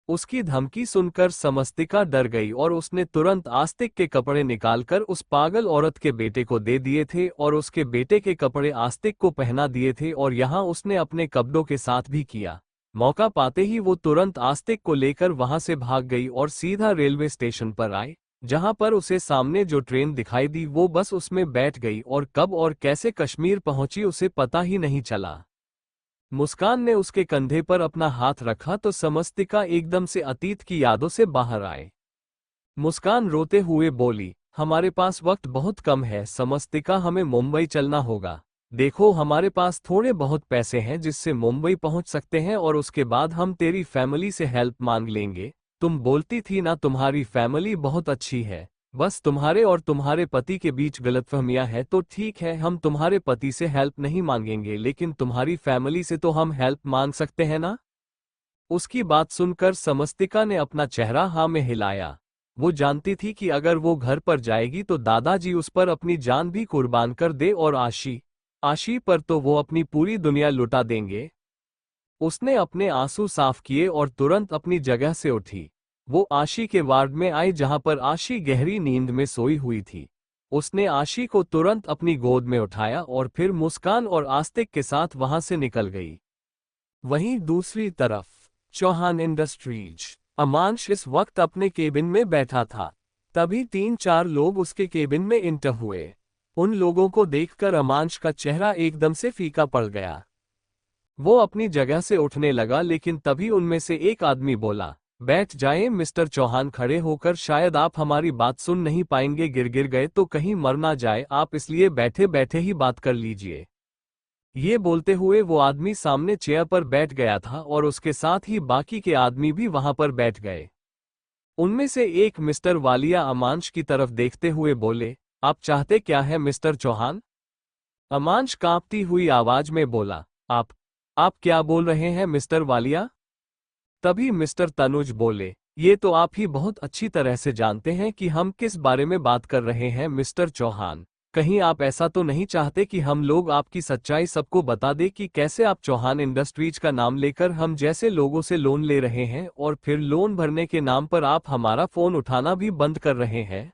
उसकी धमकी सुनकर समस्तिका डर गई और उसने तुरंत आस्तिक के कपड़े निकालकर उस पागल औरत के बेटे को दे दिए थे और उसके बेटे के कपड़े आस्तिक को पहना दिए थे और यहाँ उसने अपने कपड़ों के साथ भी किया। मौका पाते ही वो तुरंत आस्तिक को लेकर वहां से भाग गई और सीधा रेलवे स्टेशन पर आई, जहां पर उसे सामने जो ट्रेन दिखाई दी वो बस उसमें बैठ गई और कब और कैसे कश्मीर पहुंची उसे पता ही नहीं चला। मुस्कान ने उसके कंधे पर अपना हाथ रखा तो समस्तिका एकदम से अतीत की यादों से बाहर आए। मुस्कान रोते हुए बोली, हमारे पास वक्त बहुत कम है समस्तिका, हमें मुंबई चलना होगा। देखो हमारे पास थोड़े बहुत पैसे हैं जिससे मुंबई पहुंच सकते हैं और उसके बाद हम तेरी फैमिली से हेल्प मांग लेंगे। तुम बोलती थी ना तुम्हारी फैमिली बहुत अच्छी है, बस तुम्हारे और तुम्हारे पति के बीच गलतफहमियां है तो ठीक है, हम तुम्हारे पति से हेल्प नहीं मांगेंगे लेकिन तुम्हारी फैमिली से तो हम हेल्प मांग सकते हैं ना। उसकी बात सुनकर समस्तिका ने अपना चेहरा हाँ में हिलाया। वो जानती थी कि अगर वो घर पर जाएगी तो दादाजी उस पर अपनी जान भी कुर्बान कर दे और आशी पर तो वो अपनी पूरी दुनिया लुटा देंगे। उसने अपने आंसू साफ किए और तुरंत अपनी जगह से उठी। वो आशी के वार्ड में आई जहां पर आशी गहरी नींद में सोई हुई थी। उसने आशी को तुरंत अपनी गोद में उठाया और फिर मुस्कान और आस्तिक के साथ वहां से निकल गई। वहीं दूसरी तरफ चौहान इंडस्ट्रीज अमांश इस वक्त अपने केबिन में बैठा था। तभी 3-4 लोग उसके केबिन में इंटर हुए। उन लोगों को देखकर अमांश का चेहरा एकदम से फीका पड़ गया। वो अपनी जगह से उठने लगा लेकिन तभी उनमें से एक आदमी बोला, बैठ जाएं मिस्टर चौहान, खड़े होकर शायद आप हमारी बात सुन नहीं पाएंगे, गिर गए तो कहीं मर ना जाए आप, इसलिए बैठे बैठे ही बात कर लीजिए। ये बोलते हुए वो आदमी सामने चेयर पर बैठ गया था और उसके साथ ही बाकी के आदमी भी वहां पर बैठ गए। उनमें से एक मिस्टर वालिया अमांश की तरफ देखते हुए बोले, आप चाहते क्या है मिस्टर चौहान? अमांश कांपती हुई आवाज में बोला, आप क्या बोल रहे हैं मिस्टर वालिया? तभी मिस्टर तनुज बोले, ये तो आप ही बहुत अच्छी तरह से जानते हैं कि हम किस बारे में बात कर रहे हैं मिस्टर चौहान। कहीं आप ऐसा तो नहीं चाहते कि हम लोग आपकी सच्चाई सबको बता दें कि कैसे आप चौहान इंडस्ट्रीज का नाम लेकर हम जैसे लोगों से लोन ले रहे हैं और फिर लोन भरने के नाम पर आप हमारा फोन उठाना भी बंद कर रहे हैं?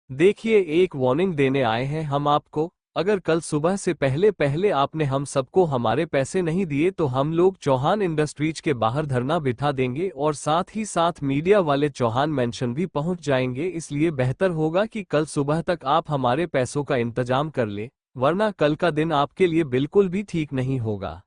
देखिए, एक वार्निंग देने आए हैं हम आपको। अगर कल सुबह से पहले पहले आपने हम सबको हमारे पैसे नहीं दिए तो हम लोग चौहान इंडस्ट्रीज के बाहर धरना बिठा देंगे और साथ ही साथ मीडिया वाले चौहान मेंशन भी पहुंच जाएंगे। इसलिए बेहतर होगा कि कल सुबह तक आप हमारे पैसों का इंतजाम कर ले, वरना कल का दिन आपके लिए बिल्कुल भी ठीक नहीं होगा।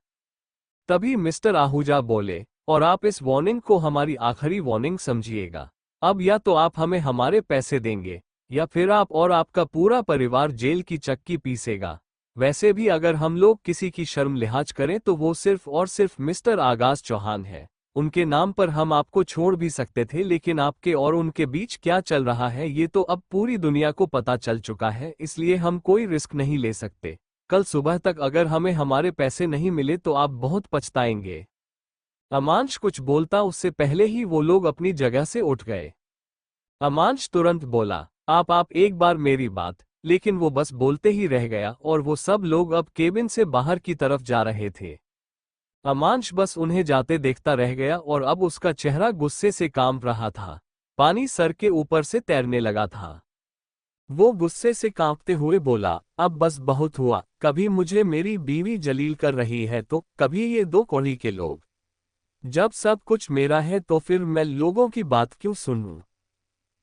तभी मिस्टर आहूजा बोले, और आप इस वार्निंग को हमारी आखिरी वार्निंग समझिएगा। अब या तो आप हमें हमारे पैसे देंगे या फिर आप और आपका पूरा परिवार जेल की चक्की पीसेगा। वैसे भी अगर हम लोग किसी की शर्म लिहाज करें तो वो सिर्फ और सिर्फ मिस्टर आगाज चौहान है। उनके नाम पर हम आपको छोड़ भी सकते थे, लेकिन आपके और उनके बीच क्या चल रहा है ये तो अब पूरी दुनिया को पता चल चुका है, इसलिए हम कोई रिस्क नहीं ले सकते। कल सुबह तक अगर हमें हमारे पैसे नहीं मिले तो आप बहुत पछताएंगे। अमांश कुछ बोलता उससे पहले ही वो लोग अपनी जगह से उठ गए। अमांश तुरंत बोला, आप एक बार मेरी बात, लेकिन वो बस बोलते ही रह गया और वो सब लोग अब केबिन से बाहर की तरफ जा रहे थे। अमांश बस उन्हें जाते देखता रह गया और अब उसका चेहरा गुस्से से कांप रहा था। पानी सर के ऊपर से तैरने लगा था। वो गुस्से से कांपते हुए बोला, अब बस बहुत हुआ। कभी मुझे मेरी बीवी जलील कर रही है तो कभी ये दो कौड़ी के लोग। जब सब कुछ मेरा है तो फिर मैं लोगों की बात क्यों सुनूं?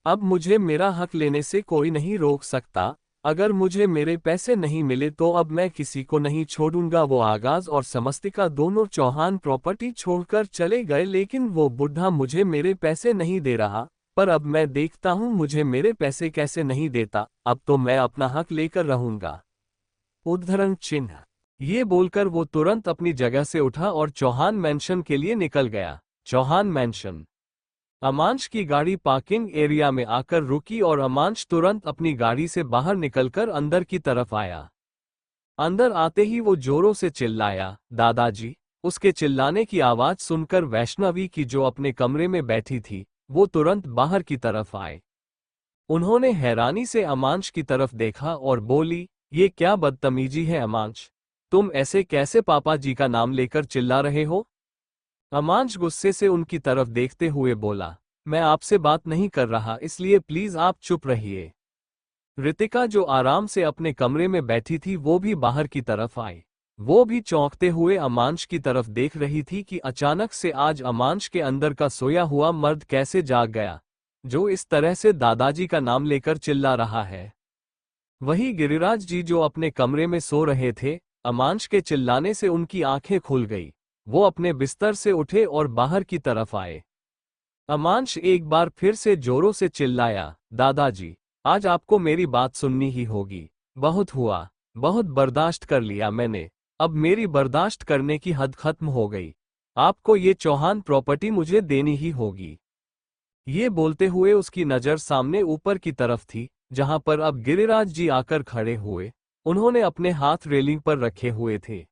अब मुझे मेरा हक लेने से कोई नहीं रोक सकता। अगर मुझे मेरे पैसे नहीं मिले तो अब मैं किसी को नहीं छोड़ूंगा। वो आगाज और समस्तिका दोनों चौहान प्रॉपर्टी छोड़कर चले गए, लेकिन वो बुढ़ा मुझे मेरे पैसे नहीं दे रहा। पर अब मैं देखता हूँ मुझे मेरे पैसे कैसे नहीं देता। अब तो मैं अपना हक लेकर रहूंगा। उद्धरण चिन्ह। ये बोलकर वो तुरंत अपनी जगह से उठा और चौहान मैंशन के लिए निकल गया। चौहान मैंशन। अमांश की गाड़ी पार्किंग एरिया में आकर रुकी और अमांश तुरंत अपनी गाड़ी से बाहर निकलकर अंदर की तरफ आया। अंदर आते ही वो जोरों से चिल्लाया, दादाजी। उसके चिल्लाने की आवाज सुनकर वैष्णवी की जो अपने कमरे में बैठी थी, वो तुरंत बाहर की तरफ आए। उन्होंने हैरानी से अमांश की तरफ देखा और बोली, ये क्या बदतमीजी है अमांश? तुम ऐसे कैसे पापा जी का नाम लेकर चिल्ला रहे हो? अमांश गुस्से से उनकी तरफ देखते हुए बोला, मैं आपसे बात नहीं कर रहा, इसलिए प्लीज आप चुप रहिए। रितिका जो आराम से अपने कमरे में बैठी थी वो भी बाहर की तरफ आई। वो भी चौंकते हुए अमांश की तरफ देख रही थी कि अचानक से आज अमांश के अंदर का सोया हुआ मर्द कैसे जाग गया, जो इस तरह से दादाजी का नाम लेकर चिल्ला रहा है। वही गिरिराज जी जो अपने कमरे में सो रहे थे, अमांश के चिल्लाने से उनकी आंखें खुल गई। वो अपने बिस्तर से उठे और बाहर की तरफ आए। अमांश एक बार फिर से जोरों से चिल्लाया, दादाजी, आज आपको मेरी बात सुननी ही होगी। बहुत हुआ। बहुत बर्दाश्त कर लिया मैंने, अब मेरी बर्दाश्त करने की हद खत्म हो गई। आपको ये चौहान प्रॉपर्टी मुझे देनी ही होगी। ये बोलते हुए उसकी नज़र सामने ऊपर की तरफ थी, जहां पर अब गिरिराज जी आकर खड़े हुए। उन्होंने अपने हाथ रेलिंग पर रखे हुए थे।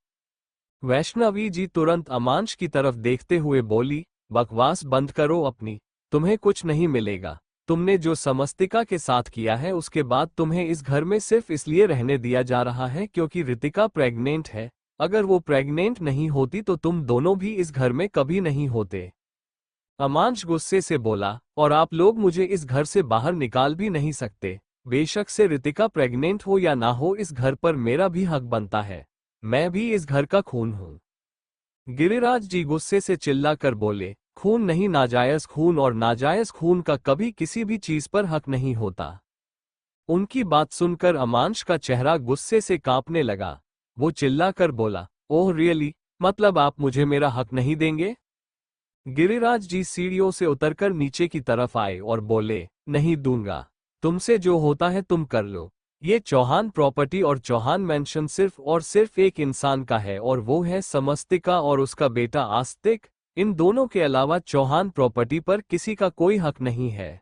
वैष्णवी जी तुरंत अमांश की तरफ देखते हुए बोली, बकवास बंद करो अपनी, तुम्हें कुछ नहीं मिलेगा। तुमने जो समस्तिका के साथ किया है उसके बाद तुम्हें इस घर में सिर्फ इसलिए रहने दिया जा रहा है क्योंकि रितिका प्रेग्नेंट है। अगर वो प्रेग्नेंट नहीं होती तो तुम दोनों भी इस घर में कभी नहीं होते। अमांश गुस्से से बोला, और आप लोग मुझे इस घर से बाहर निकाल भी नहीं सकते। बेशक से रितिका प्रेग्नेंट हो या ना हो, इस घर पर मेरा भी हक बनता है। मैं भी इस घर का खून हूं। गिरिराज जी गुस्से से चिल्लाकर बोले, खून नहीं, नाजायज खून, और नाजायज खून का कभी किसी भी चीज पर हक नहीं होता। उनकी बात सुनकर अमांश का चेहरा गुस्से से कांपने लगा। वो चिल्लाकर बोला, ओह रियली, मतलब आप मुझे मेरा हक नहीं देंगे? गिरिराज जी सीढ़ियों से उतरकर नीचे की तरफ आए और बोले, नहीं दूंगा। तुमसे जो होता है तुम कर लो। ये चौहान प्रॉपर्टी और चौहान मेंशन सिर्फ और सिर्फ एक इंसान का है, और वो है समस्तिका और उसका बेटा आस्तिक। इन दोनों के अलावा चौहान प्रॉपर्टी पर किसी का कोई हक नहीं है।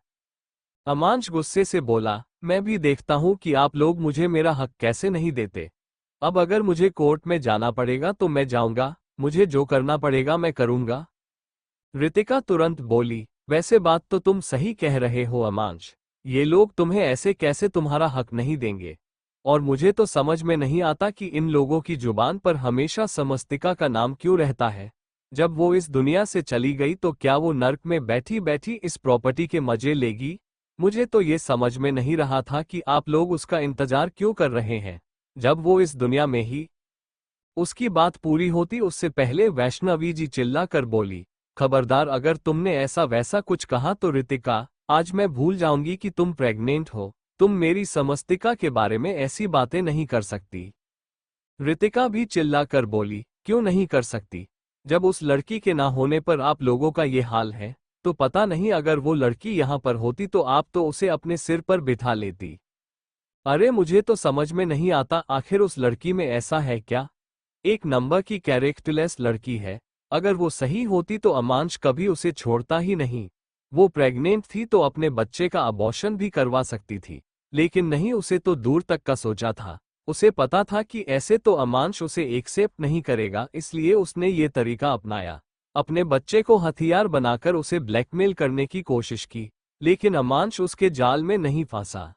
अमांश गुस्से से बोला, मैं भी देखता हूं कि आप लोग मुझे मेरा हक कैसे नहीं देते। अब अगर मुझे कोर्ट में जाना पड़ेगा तो मैं जाऊंगा, मुझे जो करना पड़ेगा मैं करूंगा। रितिका तुरंत बोली, वैसे बात तो तुम सही कह रहे हो अमांश, ये लोग तुम्हें ऐसे कैसे तुम्हारा हक नहीं देंगे। और मुझे तो समझ में नहीं आता कि इन लोगों की जुबान पर हमेशा समस्तिका का नाम क्यों रहता है। जब वो इस दुनिया से चली गई तो क्या वो नर्क में बैठी बैठी इस प्रॉपर्टी के मजे लेगी? मुझे तो ये समझ में नहीं रहा था कि आप लोग उसका इंतजार क्यों कर रहे हैं, जब वो इस दुनिया में ही। उसकी बात पूरी होती उससे पहले वैष्णवी जी चिल्लाकर बोली, खबरदार, अगर तुमने ऐसा वैसा कुछ कहा तो रितिका, आज मैं भूल जाऊंगी कि तुम प्रेग्नेंट हो। तुम मेरी समस्तिका के बारे में ऐसी बातें नहीं कर सकती। रितिका भी चिल्लाकर बोली, क्यों नहीं कर सकती? जब उस लड़की के ना होने पर आप लोगों का ये हाल है, तो पता नहीं अगर वो लड़की यहाँ पर होती तो आप तो उसे अपने सिर पर बिठा लेती। अरे मुझे तो समझ में नहीं आता, आखिर उस लड़की में ऐसा है क्या? एक नंबर की कैरेक्टरलेस लड़की है। अगर वो सही होती तो अमांश कभी उसे छोड़ता ही नहीं। वो प्रेग्नेंट थी तो अपने बच्चे का अबॉर्शन भी करवा सकती थी, लेकिन नहीं, उसे तो दूर तक का सोचा था। उसे पता था कि ऐसे तो अमांश उसे एक्सेप्ट नहीं करेगा, इसलिए उसने ये तरीका अपनाया। अपने बच्चे को हथियार बनाकर उसे ब्लैकमेल करने की कोशिश की, लेकिन अमांश उसके जाल में नहीं फंसा।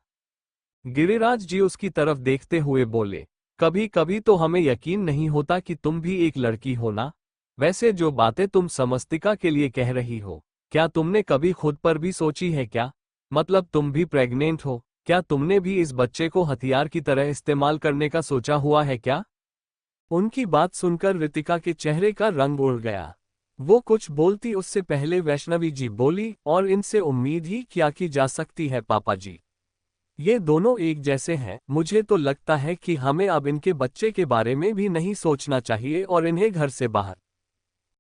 गिरिराज जी उसकी तरफ देखते हुए बोले, कभी कभी तो हमें यकीन नहीं होता कि तुम भी एक लड़की हो ना। वैसे जो बातें तुम समस्तिका के लिए कह रही हो, क्या तुमने कभी खुद पर भी सोची है क्या? मतलब तुम भी प्रेग्नेंट हो, क्या तुमने भी इस बच्चे को हथियार की तरह इस्तेमाल करने का सोचा हुआ है क्या? उनकी बात सुनकर रितिका के चेहरे का रंग उड़ गया। वो कुछ बोलती उससे पहले वैष्णवी जी बोली, और इनसे उम्मीद ही क्या की जा सकती है पापा जी। ये दोनों एक जैसे हैं। मुझे तो लगता है कि हमें अब इनके बच्चे के बारे में भी नहीं सोचना चाहिए और इन्हें घर से बाहर।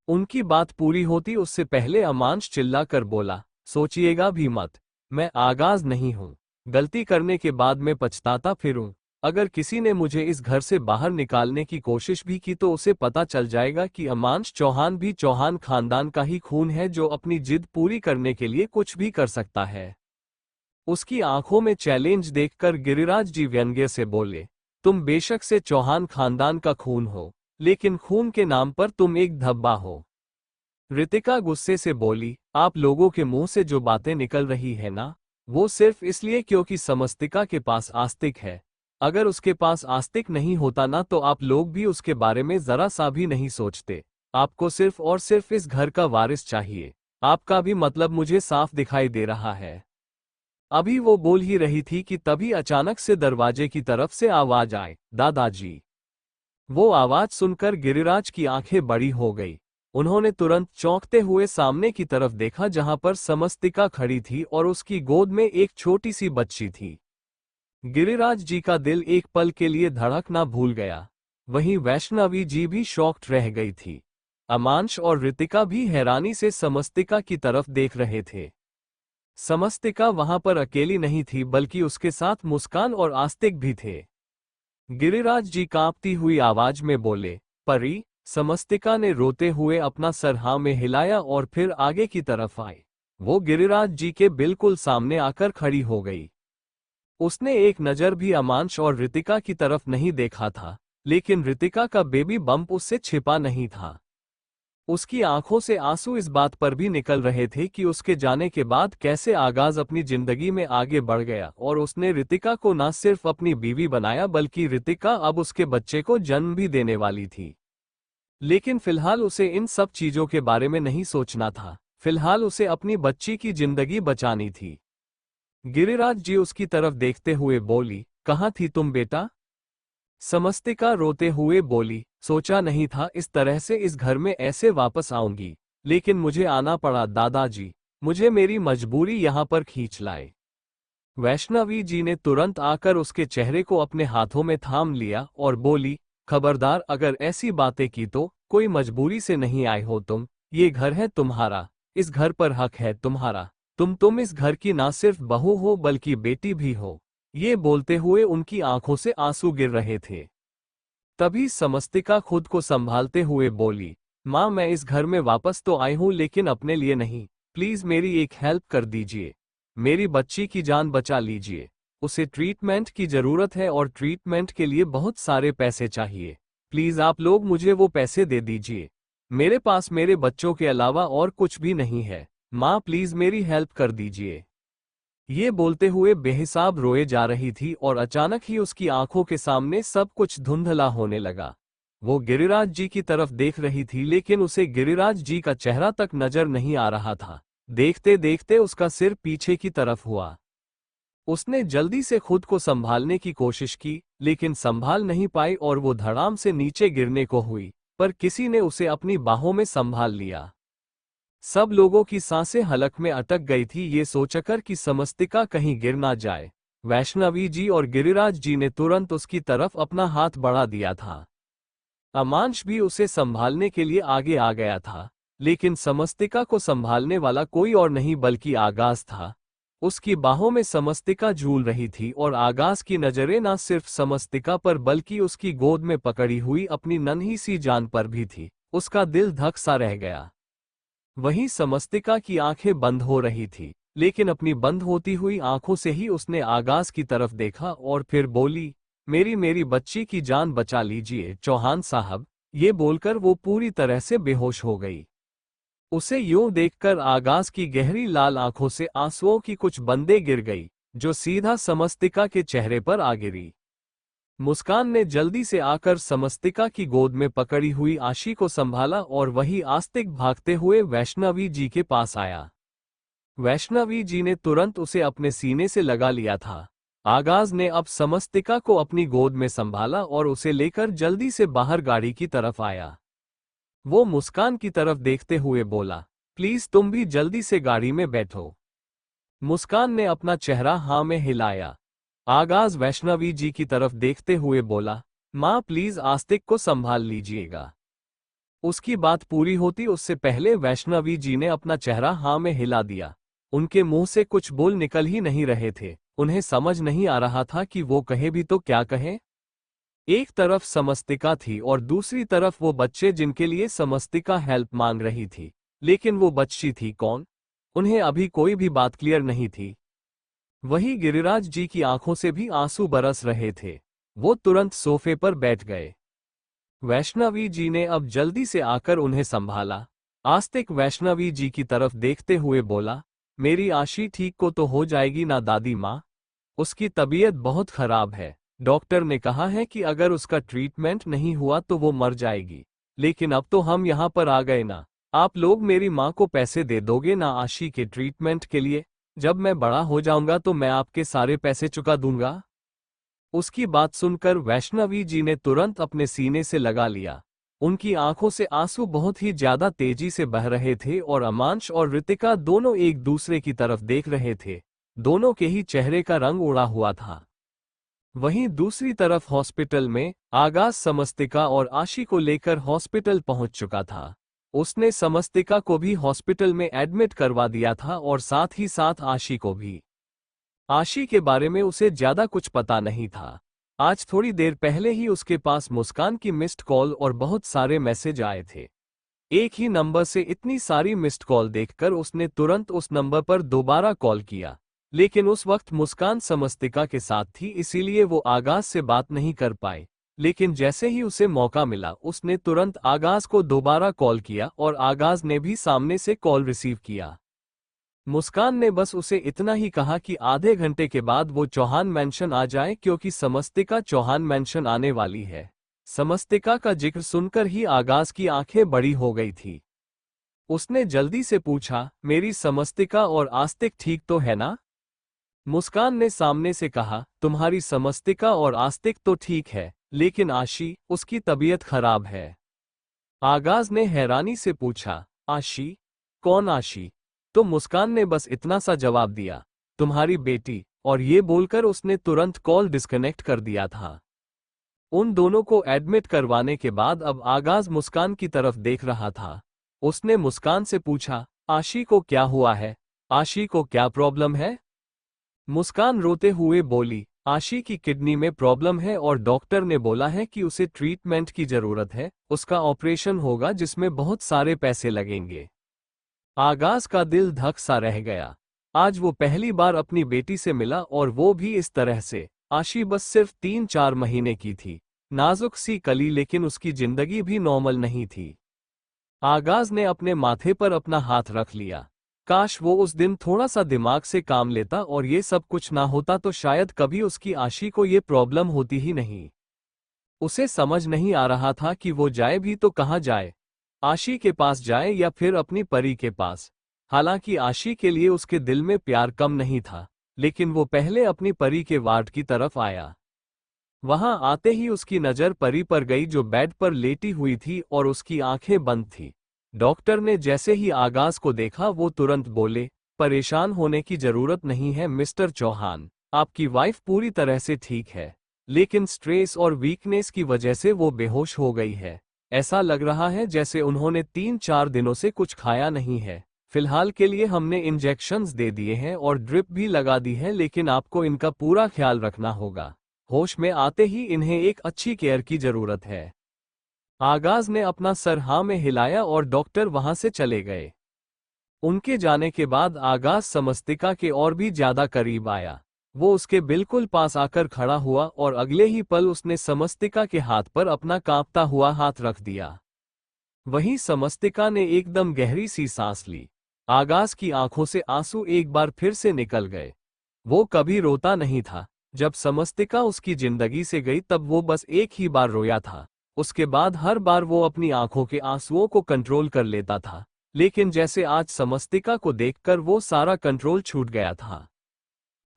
उनकी बात पूरी होती उससे पहले अमांश चिल्लाकर बोला, सोचिएगा भी मत। मैं आगाज नहीं हूं। गलती करने के बाद मैं पछताता फिरूं। अगर किसी ने मुझे इस घर से बाहर निकालने की कोशिश भी की तो उसे पता चल जाएगा कि अमांश चौहान भी चौहान खानदान का ही खून है, जो अपनी जिद पूरी करने के लिए कुछ भी कर सकता है। उसकी आंखों में चैलेंज देखकर गिरिराज जी व्यंग्य से बोले, तुम बेशक से चौहान खानदान का खून हो, लेकिन खून के नाम पर तुम एक धब्बा हो। रितिका गुस्से से बोली, आप लोगों के मुंह से जो बातें निकल रही है ना, वो सिर्फ इसलिए क्योंकि समस्तिका के पास आस्तिक है। अगर उसके पास आस्तिक नहीं होता ना तो आप लोग भी उसके बारे में जरा सा भी नहीं सोचते। आपको सिर्फ और सिर्फ इस घर का वारिस चाहिए। आपका भी मतलब मुझे साफ दिखाई दे रहा है। अभी वो बोल ही रही थी कि तभी अचानक से दरवाजे की तरफ से आवाज आए, दादाजी। वो आवाज सुनकर गिरिराज की आंखें बड़ी हो गई। उन्होंने तुरंत चौंकते हुए सामने की तरफ देखा, जहां पर समस्तिका खड़ी थी और उसकी गोद में एक छोटी सी बच्ची थी। गिरिराज जी का दिल एक पल के लिए धड़कना भूल गया। वहीं वैष्णवी जी भी शॉक्ड रह गई थी। अमांश और रितिका भी हैरानी से समस्तिका की तरफ देख रहे थे। समस्तिका वहां पर अकेली नहीं थी, बल्कि उसके साथ मुस्कान और आस्तिक भी थे। गिरिराज जी कांपती हुई आवाज में बोले, परी। समस्तिका ने रोते हुए अपना सर हाँ में हिलाया और फिर आगे की तरफ आई। वो गिरिराज जी के बिल्कुल सामने आकर खड़ी हो गई। उसने एक नजर भी अमांश और रितिका की तरफ नहीं देखा था, लेकिन रितिका का बेबी बम्प उससे छिपा नहीं था। उसकी आंखों से आंसू इस बात पर भी निकल रहे थे कि उसके जाने के बाद कैसे आगाज अपनी जिंदगी में आगे बढ़ गया और उसने रितिका को न सिर्फ अपनी बीवी बनाया बल्कि रितिका अब उसके बच्चे को जन्म भी देने वाली थी। लेकिन फिलहाल उसे इन सब चीजों के बारे में नहीं सोचना था। फिलहाल उसे अपनी बच्ची की जिंदगी बचानी थी। गिरिराज जी उसकी तरफ देखते हुए बोली, कहाँ थी तुम बेटा? समस्तिका रोते हुए बोली, सोचा नहीं था इस तरह से इस घर में ऐसे वापस आऊंगी, लेकिन मुझे आना पड़ा दादाजी। मुझे मेरी मजबूरी यहाँ पर खींच लाए। वैष्णवी जी ने तुरंत आकर उसके चेहरे को अपने हाथों में थाम लिया और बोली, खबरदार अगर ऐसी बातें की तो, कोई मजबूरी से नहीं आए हो तुम। ये घर है तुम्हारा, इस घर पर हक है तुम्हारा। तुम इस घर की ना सिर्फ बहू हो बल्कि बेटी भी हो। ये बोलते हुए उनकी आंखों से आंसू गिर रहे थे। तभी समस्तिका खुद को संभालते हुए बोली, माँ मैं इस घर में वापस तो आई हूँ लेकिन अपने लिए नहीं। प्लीज मेरी एक हेल्प कर दीजिए। मेरी बच्ची की जान बचा लीजिए। उसे ट्रीटमेंट की जरूरत है और ट्रीटमेंट के लिए बहुत सारे पैसे चाहिए। प्लीज आप लोग मुझे वो पैसे दे दीजिए। मेरे पास मेरे बच्चों के अलावा और कुछ भी नहीं है। माँ प्लीज मेरी हेल्प कर दीजिए। ये बोलते हुए बेहिसाब रोए जा रही थी और अचानक ही उसकी आंखों के सामने सब कुछ धुंधला होने लगा। वो गिरिराज जी की तरफ देख रही थी लेकिन उसे गिरिराज जी का चेहरा तक नजर नहीं आ रहा था। देखते देखते उसका सिर पीछे की तरफ हुआ। उसने जल्दी से खुद को संभालने की कोशिश की, लेकिन संभाल नहीं पाई और वो धड़ाम से नीचे गिरने को हुई, पर किसी ने उसे अपनी बाहों में संभाल लिया। सब लोगों की सांसें हलक में अटक गई थी ये सोचकर कि समस्तिका कहीं गिर ना जाए। वैष्णवी जी और गिरिराज जी ने तुरंत उसकी तरफ अपना हाथ बढ़ा दिया था। अमांश भी उसे संभालने के लिए आगे आ गया था, लेकिन समस्तिका को संभालने वाला कोई और नहीं बल्कि आगाज था। उसकी बाहों में समस्तिका झूल रही थी और आगाज की नजरें न सिर्फ समस्तिका पर बल्कि उसकी गोद में पकड़ी हुई अपनी नन्ही सी जान पर भी थी। उसका दिल धक सा रह गया। वहीं समस्तिका की आंखें बंद हो रही थी, लेकिन अपनी बंद होती हुई आंखों से ही उसने आगाज की तरफ देखा और फिर बोली, मेरी बच्ची की जान बचा लीजिए चौहान साहब। ये बोलकर वो पूरी तरह से बेहोश हो गई। उसे यूं देखकर आगाज की गहरी लाल आंखों से आंसुओं की कुछ बूंदें गिर गई, जो सीधा समस्तिका के चेहरे पर आ गिरी। मुस्कान ने जल्दी से आकर समस्तिका की गोद में पकड़ी हुई आशी को संभाला और वही आस्तिक भागते हुए वैष्णवी जी के पास आया। वैष्णवी जी ने तुरंत उसे अपने सीने से लगा लिया था। आगाज ने अब समस्तिका को अपनी गोद में संभाला और उसे लेकर जल्दी से बाहर गाड़ी की तरफ आया। वो मुस्कान की तरफ देखते हुए बोला, प्लीज तुम भी जल्दी से गाड़ी में बैठो। मुस्कान ने अपना चेहरा हाँ में हिलाया। आगाज वैष्णवी जी की तरफ देखते हुए बोला, माँ प्लीज आस्तिक को संभाल लीजिएगा। उसकी बात पूरी होती उससे पहले वैष्णवी जी ने अपना चेहरा हाँ में हिला दिया। उनके मुंह से कुछ बोल निकल ही नहीं रहे थे। उन्हें समझ नहीं आ रहा था कि वो कहे भी तो क्या कहे। एक तरफ समस्तिका थी और दूसरी तरफ वो बच्चे जिनके लिए समस्तिका हेल्प मांग रही थी, लेकिन वो बच्ची थी कौन? उन्हें अभी कोई भी बात क्लियर नहीं थी। वहीं गिरिराज जी की आंखों से भी आंसू बरस रहे थे। वो तुरंत सोफे पर बैठ गए। वैष्णवी जी ने अब जल्दी से आकर उन्हें संभाला। आस्तिक वैष्णवी जी की तरफ देखते हुए बोला, मेरी आशी ठीक को तो हो जाएगी ना दादी माँ? उसकी तबीयत बहुत खराब है। डॉक्टर ने कहा है कि अगर उसका ट्रीटमेंट नहीं हुआ तो वो मर जाएगी। लेकिन अब तो हम यहाँ पर आ गए ना। आप लोग मेरी माँ को पैसे दे दोगे ना आशी के ट्रीटमेंट के लिए? जब मैं बड़ा हो जाऊंगा तो मैं आपके सारे पैसे चुका दूंगा। उसकी बात सुनकर वैष्णवी जी ने तुरंत अपने सीने से लगा लिया। उनकी आंखों से आंसू बहुत ही ज्यादा तेजी से बह रहे थे और अमांश और रितिका दोनों एक दूसरे की तरफ देख रहे थे। दोनों के ही चेहरे का रंग उड़ा हुआ था। वहीं दूसरी तरफ हॉस्पिटल में आगाज समस्तिका और आशी को लेकर हॉस्पिटल पहुंच चुका था। उसने समस्तिका को भी हॉस्पिटल में एडमिट करवा दिया था और साथ ही साथ आशी को भी। आशी के बारे में उसे ज्यादा कुछ पता नहीं था। आज थोड़ी देर पहले ही उसके पास मुस्कान की मिस्ड कॉल और बहुत सारे मैसेज आए थे। एक ही नंबर से इतनी सारी मिस्ड कॉल देखकर उसने तुरंत उस नंबर पर दोबारा कॉल किया, लेकिन उस वक्त मुस्कान समस्तिका के साथ थी, इसीलिए वो आगाज से बात नहीं कर पाए। लेकिन जैसे ही उसे मौका मिला उसने तुरंत आगाज को दोबारा कॉल किया और आगाज ने भी सामने से कॉल रिसीव किया। मुस्कान ने बस उसे इतना ही कहा कि आधे घंटे के बाद वो चौहान मैंशन आ जाए, क्योंकि समस्तिका चौहान मैंशन आने वाली है। समस्तिका का जिक्र सुनकर ही आगाज की आंखें बड़ी हो गई थी। उसने जल्दी से पूछा, मेरी समस्तिका और आस्तिक ठीक तो है ना? मुस्कान ने सामने से कहा, तुम्हारी समस्तिका और आस्तिक तो ठीक है, लेकिन आशी, उसकी तबीयत खराब है। आगाज ने हैरानी से पूछा, आशी? कौन आशी? तो मुस्कान ने बस इतना सा जवाब दिया, तुम्हारी बेटी, और ये बोलकर उसने तुरंत कॉल डिस्कनेक्ट कर दिया था। उन दोनों को एडमिट करवाने के बाद अब आगाज मुस्कान की तरफ देख रहा था। उसने मुस्कान से पूछा, आशी को क्या हुआ है? आशी को क्या प्रॉब्लम है? मुस्कान रोते हुए बोली, आशी की किडनी में प्रॉब्लम है और डॉक्टर ने बोला है कि उसे ट्रीटमेंट की जरूरत है, उसका ऑपरेशन होगा जिसमें बहुत सारे पैसे लगेंगे। आगाज का दिल धक सा रह गया। आज वो पहली बार अपनी बेटी से मिला और वो भी इस तरह से। आशी बस सिर्फ 3-4 महीने की थी, नाजुक सी कली, लेकिन उसकी जिंदगी भी नॉर्मल नहीं थी। आगाज ने अपने माथे पर अपना हाथ रख लिया। काश वो उस दिन थोड़ा सा दिमाग से काम लेता और ये सब कुछ ना होता, तो शायद कभी उसकी आशी को ये प्रॉब्लम होती ही नहीं। उसे समझ नहीं आ रहा था कि वो जाए भी तो कहाँ जाए, आशी के पास जाए या फिर अपनी परी के पास। हालांकि आशी के लिए उसके दिल में प्यार कम नहीं था, लेकिन वो पहले अपनी परी के वार्ड की तरफ आया। वहां आते ही उसकी नजर परी पर गई, जो बेड पर लेटी हुई थी और उसकी आंखें बंद थी। डॉक्टर ने जैसे ही आगाज को देखा वो तुरंत बोले, परेशान होने की जरूरत नहीं है मिस्टर चौहान, आपकी वाइफ पूरी तरह से ठीक है, लेकिन स्ट्रेस और वीकनेस की वजह से वो बेहोश हो गई है। ऐसा लग रहा है जैसे उन्होंने 3-4 दिनों से कुछ खाया नहीं है। फिलहाल के लिए हमने इंजेक्शंस दे दिए हैं और ड्रिप भी लगा दी है, लेकिन आपको इनका पूरा ख्याल रखना होगा। होश में आते ही इन्हें एक अच्छी केयर की जरूरत है। आगाज ने अपना सर हाँ में हिलाया और डॉक्टर वहां से चले गए। उनके जाने के बाद आगाज समस्तिका के और भी ज्यादा करीब आया। वो उसके बिल्कुल पास आकर खड़ा हुआ और अगले ही पल उसने समस्तिका के हाथ पर अपना कांपता हुआ हाथ रख दिया। वहीं समस्तिका ने एकदम गहरी सी सांस ली। आगाज की आंखों से आंसू एक बार फिर से निकल गए। वो कभी रोता नहीं था। जब समस्तिका उसकी जिंदगी से गई तब वो बस एक ही बार रोया था। उसके बाद हर बार वो अपनी आंखों के आंसुओं को कंट्रोल कर लेता था, लेकिन जैसे आज समस्तिका को देखकर वो सारा कंट्रोल छूट गया था।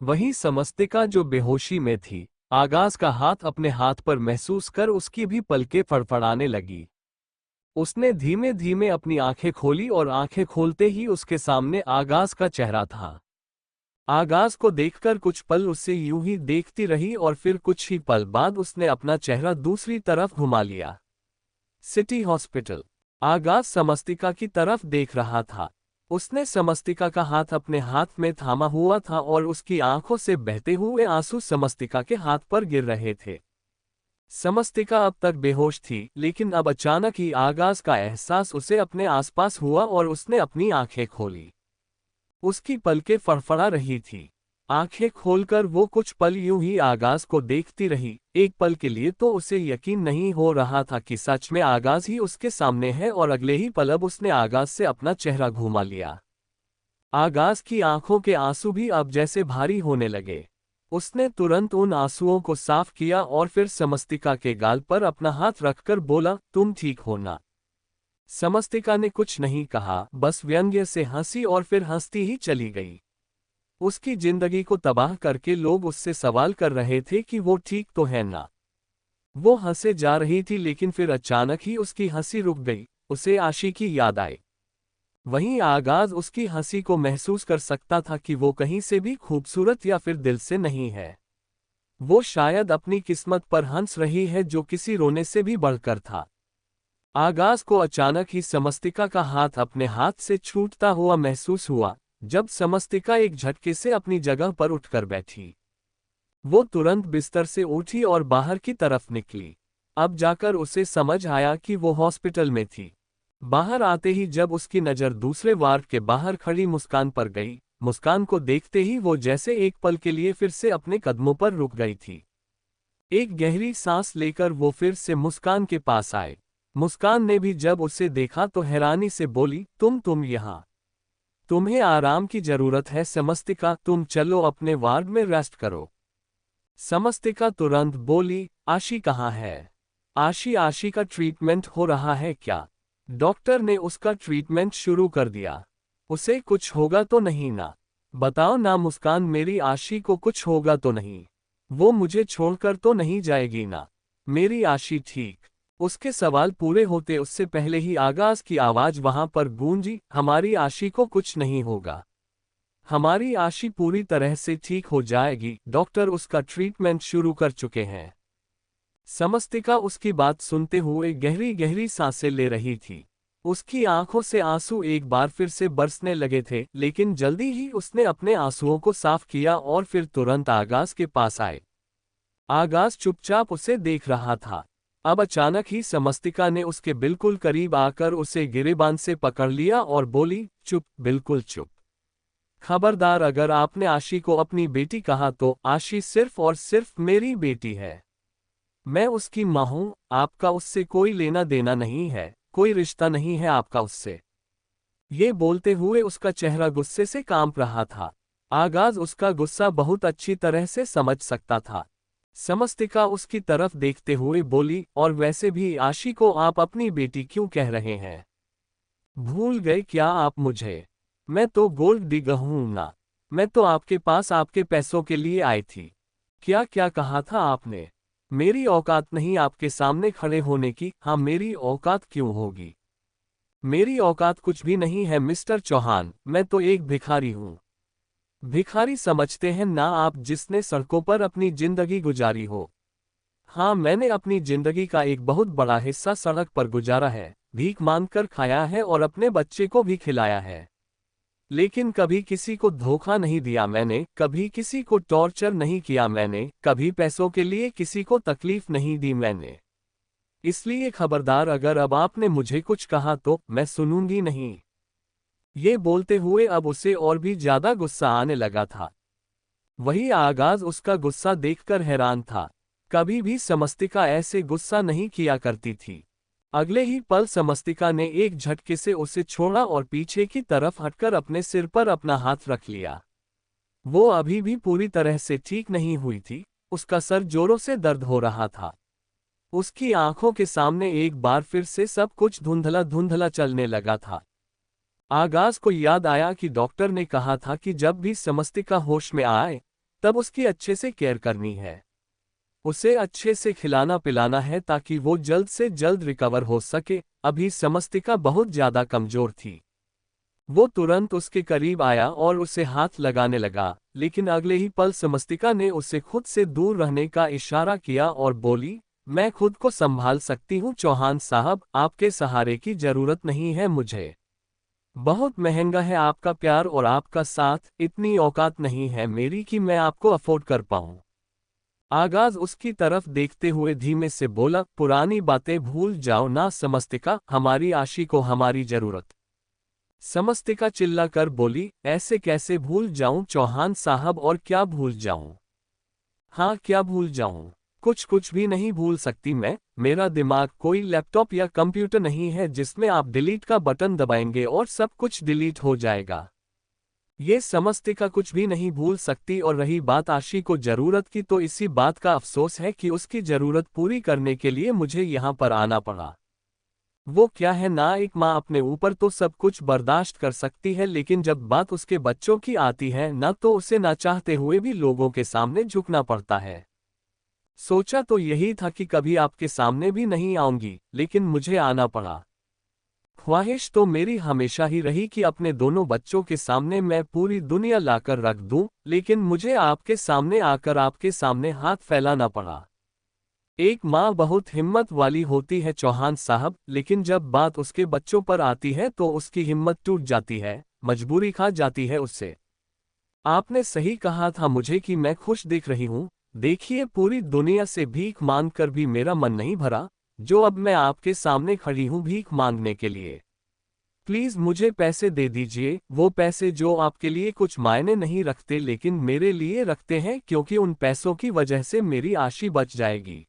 वहीं समस्तिका जो बेहोशी में थी, आगाज का हाथ अपने हाथ पर महसूस कर उसकी भी पलकें फड़फड़ाने लगी। उसने धीमे धीमे अपनी आंखें खोली और आंखें खोलते ही उसके सामने आगाज का चेहरा था। आगाज को देखकर कुछ पल उससे यूं ही देखती रही और फिर कुछ ही पल बाद उसने अपना चेहरा दूसरी तरफ घुमा लिया। City hospital. आगाज समस्तिका की तरफ देख रहा था। उसने समस्तिका का हाथ अपने हाथ में थामा हुआ था और उसकी आंखों से बहते हुए आंसू समस्तिका के हाथ पर गिर रहे थे। समस्तिका अब तक बेहोश थी, लेकिन अब अचानक ही आगाज का एहसास उसे अपने आसपास हुआ और उसने अपनी आंखें खोली। उसकी पलकें फड़फड़ा रही थी। आंखें खोलकर वो कुछ पल यूं ही आगाज को देखती रही। एक पल के लिए तो उसे यकीन नहीं हो रहा था कि सच में आगाज ही उसके सामने है, और अगले ही पल अब उसने आगाज से अपना चेहरा घुमा लिया। आगाज की आंखों के आंसू भी अब जैसे भारी होने लगे। उसने तुरंत उन आंसुओं को साफ किया और फिर समस्तिका के गाल पर अपना हाथ रखकर बोला, तुम ठीक हो ना? समस्तिका ने कुछ नहीं कहा, बस व्यंग्य से हंसी और फिर हंसती ही चली गई। उसकी जिंदगी को तबाह करके लोग उससे सवाल कर रहे थे कि वो ठीक तो है ना। वो हंसे जा रही थी, लेकिन फिर अचानक ही उसकी हंसी रुक गई। उसे आशी की याद आई। वहीं आगाज उसकी हंसी को महसूस कर सकता था कि वो कहीं से भी खूबसूरत या फिर दिल से नहीं है। वो शायद अपनी किस्मत पर हंस रही है, जो किसी रोने से भी बढ़कर था। आगाज को अचानक ही समस्तिका का हाथ अपने हाथ से छूटता हुआ महसूस हुआ, जब समस्तिका एक झटके से अपनी जगह पर उठकर बैठी। वो तुरंत बिस्तर से उठी और बाहर की तरफ निकली। अब जाकर उसे समझ आया कि वो हॉस्पिटल में थी। बाहर आते ही जब उसकी नज़र दूसरे वार्ड के बाहर खड़ी मुस्कान पर गई, मुस्कान को देखते ही वो जैसे एक पल के लिए फिर से अपने कदमों पर रुक गई थी। एक गहरी सांस लेकर वो फिर से मुस्कान के पास आए। मुस्कान ने भी जब उसे देखा तो हैरानी से बोली, तुम यहाँ? तुम्हें आराम की जरूरत है समस्तिका, तुम चलो अपने वार्ड में रेस्ट करो। समस्तिका तुरंत बोली, आशी कहाँ है? आशी का ट्रीटमेंट हो रहा है क्या? डॉक्टर ने उसका ट्रीटमेंट शुरू कर दिया। उसे कुछ होगा तो नहीं ना? बताओ ना मुस्कान, मेरी आशी को कुछ होगा तो नहीं? वो मुझे छोड़कर तो नहीं जाएगी ना? मेरी आशी ठीक? उसके सवाल पूरे होते उससे पहले ही आगाज की आवाज वहां पर गूंजी, हमारी आशी को कुछ नहीं होगा। हमारी आशी पूरी तरह से ठीक हो जाएगी, डॉक्टर उसका ट्रीटमेंट शुरू कर चुके हैं। समस्तिका उसकी बात सुनते हुए गहरी गहरी सांसें ले रही थी। उसकी आंखों से आंसू एक बार फिर से बरसने लगे थे, लेकिन जल्दी ही उसने अपने आंसुओं को साफ किया और फिर तुरंत आगाज के पास आए। आगाज चुपचाप उसे देख रहा था। अब अचानक ही समस्तिका ने उसके बिल्कुल करीब आकर उसे गिरेबान से पकड़ लिया और बोली, चुप, बिल्कुल चुप। खबरदार, अगर आपने आशी को अपनी बेटी कहा तो आशी सिर्फ और सिर्फ मेरी बेटी है। मैं उसकी मां हूं, आपका उससे कोई लेना देना नहीं है, कोई रिश्ता नहीं है आपका उससे। ये बोलते हुए उसका चेहरा गुस्से से कांप रहा था। आगाज उसका गुस्सा बहुत अच्छी तरह से समझ सकता था। समस्तिका उसकी तरफ देखते हुए बोली, और वैसे भी आशी को आप अपनी बेटी क्यों कह रहे हैं? भूल गए क्या आप मुझे? मैं तो गोल्ड डिगर हूं ना। मैं तो आपके पास आपके पैसों के लिए आई थी। क्या क्या कहा था आपने? मेरी औकात नहीं आपके सामने खड़े होने की। हाँ, मेरी औकात क्यों होगी? मेरी औकात कुछ भी नहीं है मिस्टर चौहान, मैं तो एक भिखारी हूँ। भिखारी समझते हैं ना आप, जिसने सड़कों पर अपनी जिंदगी गुजारी हो। हाँ, मैंने अपनी जिंदगी का एक बहुत बड़ा हिस्सा सड़क पर गुजारा है, भीख मांगकर खाया है और अपने बच्चे को भी खिलाया है। लेकिन कभी किसी को धोखा नहीं दिया मैंने, कभी किसी को टॉर्चर नहीं किया मैंने, कभी पैसों के लिए किसी को तकलीफ नहीं दी मैंने। इसलिए खबरदार, अगर अब आपने मुझे कुछ कहा तो मैं सुनूंगी नहीं। ये बोलते हुए अब उसे और भी ज्यादा गुस्सा आने लगा था। वही आगाज उसका गुस्सा देखकर हैरान था। कभी भी समस्तिका ऐसे गुस्सा नहीं किया करती थी। अगले ही पल समस्तिका ने एक झटके से उसे छोड़ा और पीछे की तरफ हटकर अपने सिर पर अपना हाथ रख लिया। वो अभी भी पूरी तरह से ठीक नहीं हुई थी, उसका सर जोरों से दर्द हो रहा था। उसकी आंखों के सामने एक बार फिर से सब कुछ धुंधला धुंधला चलने लगा था। आगाज को याद आया कि डॉक्टर ने कहा था कि जब भी समस्तिका होश में आए तब उसकी अच्छे से केयर करनी है। उसे अच्छे से खिलाना पिलाना है ताकि वो जल्द से जल्द रिकवर हो सके। अभी समस्तिका बहुत ज्यादा कमजोर थी। वो तुरंत उसके करीब आया और उसे हाथ लगाने लगा, लेकिन अगले ही पल समस्तिका ने उसे खुद से दूर रहने का इशारा किया और बोली, मैं खुद को संभाल सकती हूँ चौहान साहब, आपके सहारे की जरूरत नहीं है मुझे। बहुत महंगा है आपका प्यार और आपका साथ, इतनी औकात नहीं है मेरी कि मैं आपको अफोर्ड कर पाऊँ। आगाज उसकी तरफ देखते हुए धीमे से बोला, पुरानी बातें भूल जाओ ना समस्तिका, हमारी आशी को हमारी जरूरत। समस्तिका चिल्ला कर बोली, ऐसे कैसे भूल जाऊं चौहान साहब, और क्या भूल जाऊं? हाँ, क्या भूल जाऊं? कुछ भी नहीं भूल सकती मैं। मेरा दिमाग कोई लैपटॉप या कंप्यूटर नहीं है जिसमें आप डिलीट का बटन दबाएंगे और सब कुछ डिलीट हो जाएगा। ये समस्तिका कुछ भी नहीं भूल सकती। और रही बात आशी को जरूरत की, तो इसी बात का अफसोस है कि उसकी जरूरत पूरी करने के लिए मुझे यहाँ पर आना पड़ा। वो क्या है ना, एक माँ अपने ऊपर तो सब कुछ बर्दाश्त कर सकती है, लेकिन जब बात उसके बच्चों की आती है ना, तो उसे ना चाहते हुए भी लोगों के सामने झुकना पड़ता है। सोचा तो यही था कि कभी आपके सामने भी नहीं आऊंगी, लेकिन मुझे आना पड़ा। ख्वाहिश तो मेरी हमेशा ही रही कि अपने दोनों बच्चों के सामने मैं पूरी दुनिया लाकर रख दूं, लेकिन मुझे आपके सामने आकर आपके सामने हाथ फैलाना पड़ा। एक माँ बहुत हिम्मत वाली होती है चौहान साहब, लेकिन जब बात उसके बच्चों पर आती है तो उसकी हिम्मत टूट जाती है, मजबूरी खा जाती है उससे। आपने सही कहा था मुझे कि मैं खुश दिख रही हूँ, देखिए, पूरी दुनिया से भीख मांग कर भी मेरा मन नहीं भरा, जो अब मैं आपके सामने खड़ी हूं भीख मांगने के लिए। प्लीज मुझे पैसे दे दीजिए, वो पैसे जो आपके लिए कुछ मायने नहीं रखते लेकिन मेरे लिए रखते हैं, क्योंकि उन पैसों की वजह से मेरी आशी बच जाएगी।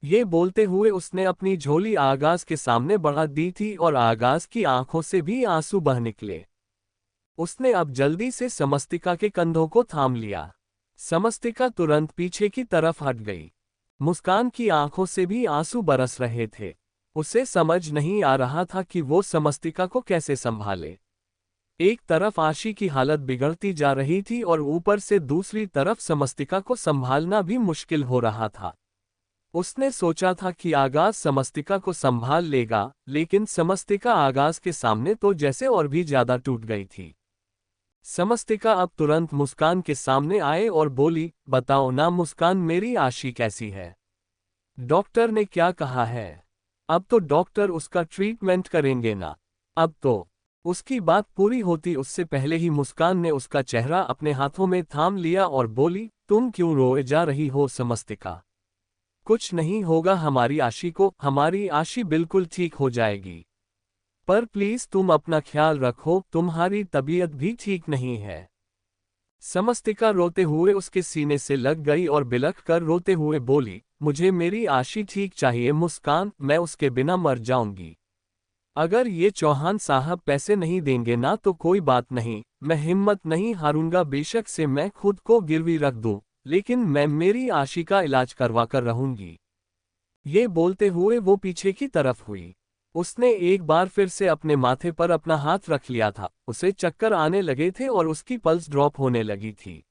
ये बोलते हुए उसने अपनी झोली आगाज के सामने बढ़ा दी थी और आगाज की आंखों से भी आंसू बह निकले। उसने अब जल्दी से समस्तिका के कंधों को थाम लिया। समस्तिका तुरंत पीछे की तरफ हट गई। मुस्कान की आंखों से भी आंसू बरस रहे थे। उसे समझ नहीं आ रहा था कि वो समस्तिका को कैसे संभाले। एक तरफ आशी की हालत बिगड़ती जा रही थी और ऊपर से दूसरी तरफ समस्तिका को संभालना भी मुश्किल हो रहा था। उसने सोचा था कि आगाज समस्तिका को संभाल लेगा, लेकिन समस्तिका आगाज के सामने तो जैसे और भी ज्यादा टूट गई थी। समस्तिका अब तुरंत मुस्कान के सामने आए और बोली, बताओ ना मुस्कान, मेरी आशी कैसी है? डॉक्टर ने क्या कहा है? अब तो डॉक्टर उसका ट्रीटमेंट करेंगे ना? अब तो। उसकी बात पूरी होती उससे पहले ही मुस्कान ने उसका चेहरा अपने हाथों में थाम लिया और बोली, तुम क्यों रोए जा रही हो समस्तिका? कुछ नहीं होगा हमारी आशी को, हमारी आशी बिल्कुल ठीक हो जाएगी। पर प्लीज तुम अपना ख्याल रखो, तुम्हारी तबीयत भी ठीक नहीं है। समस्तिका रोते हुए उसके सीने से लग गई और बिलख कर रोते हुए बोली, मुझे मेरी आशी ठीक चाहिए मुस्कान, मैं उसके बिना मर जाऊंगी। अगर ये चौहान साहब पैसे नहीं देंगे ना तो कोई बात नहीं, मैं हिम्मत नहीं हारूंगा, बेशक से मैं खुद को गिरवी रख दूं, लेकिन मैं मेरी आशी का इलाज करवा कर रहूंगी। ये बोलते हुए वो पीछे की तरफ हुई। उसने एक बार फिर से अपने माथे पर अपना हाथ रख लिया था। उसे चक्कर आने लगे थे और उसकी पल्स ड्रॉप होने लगी थी।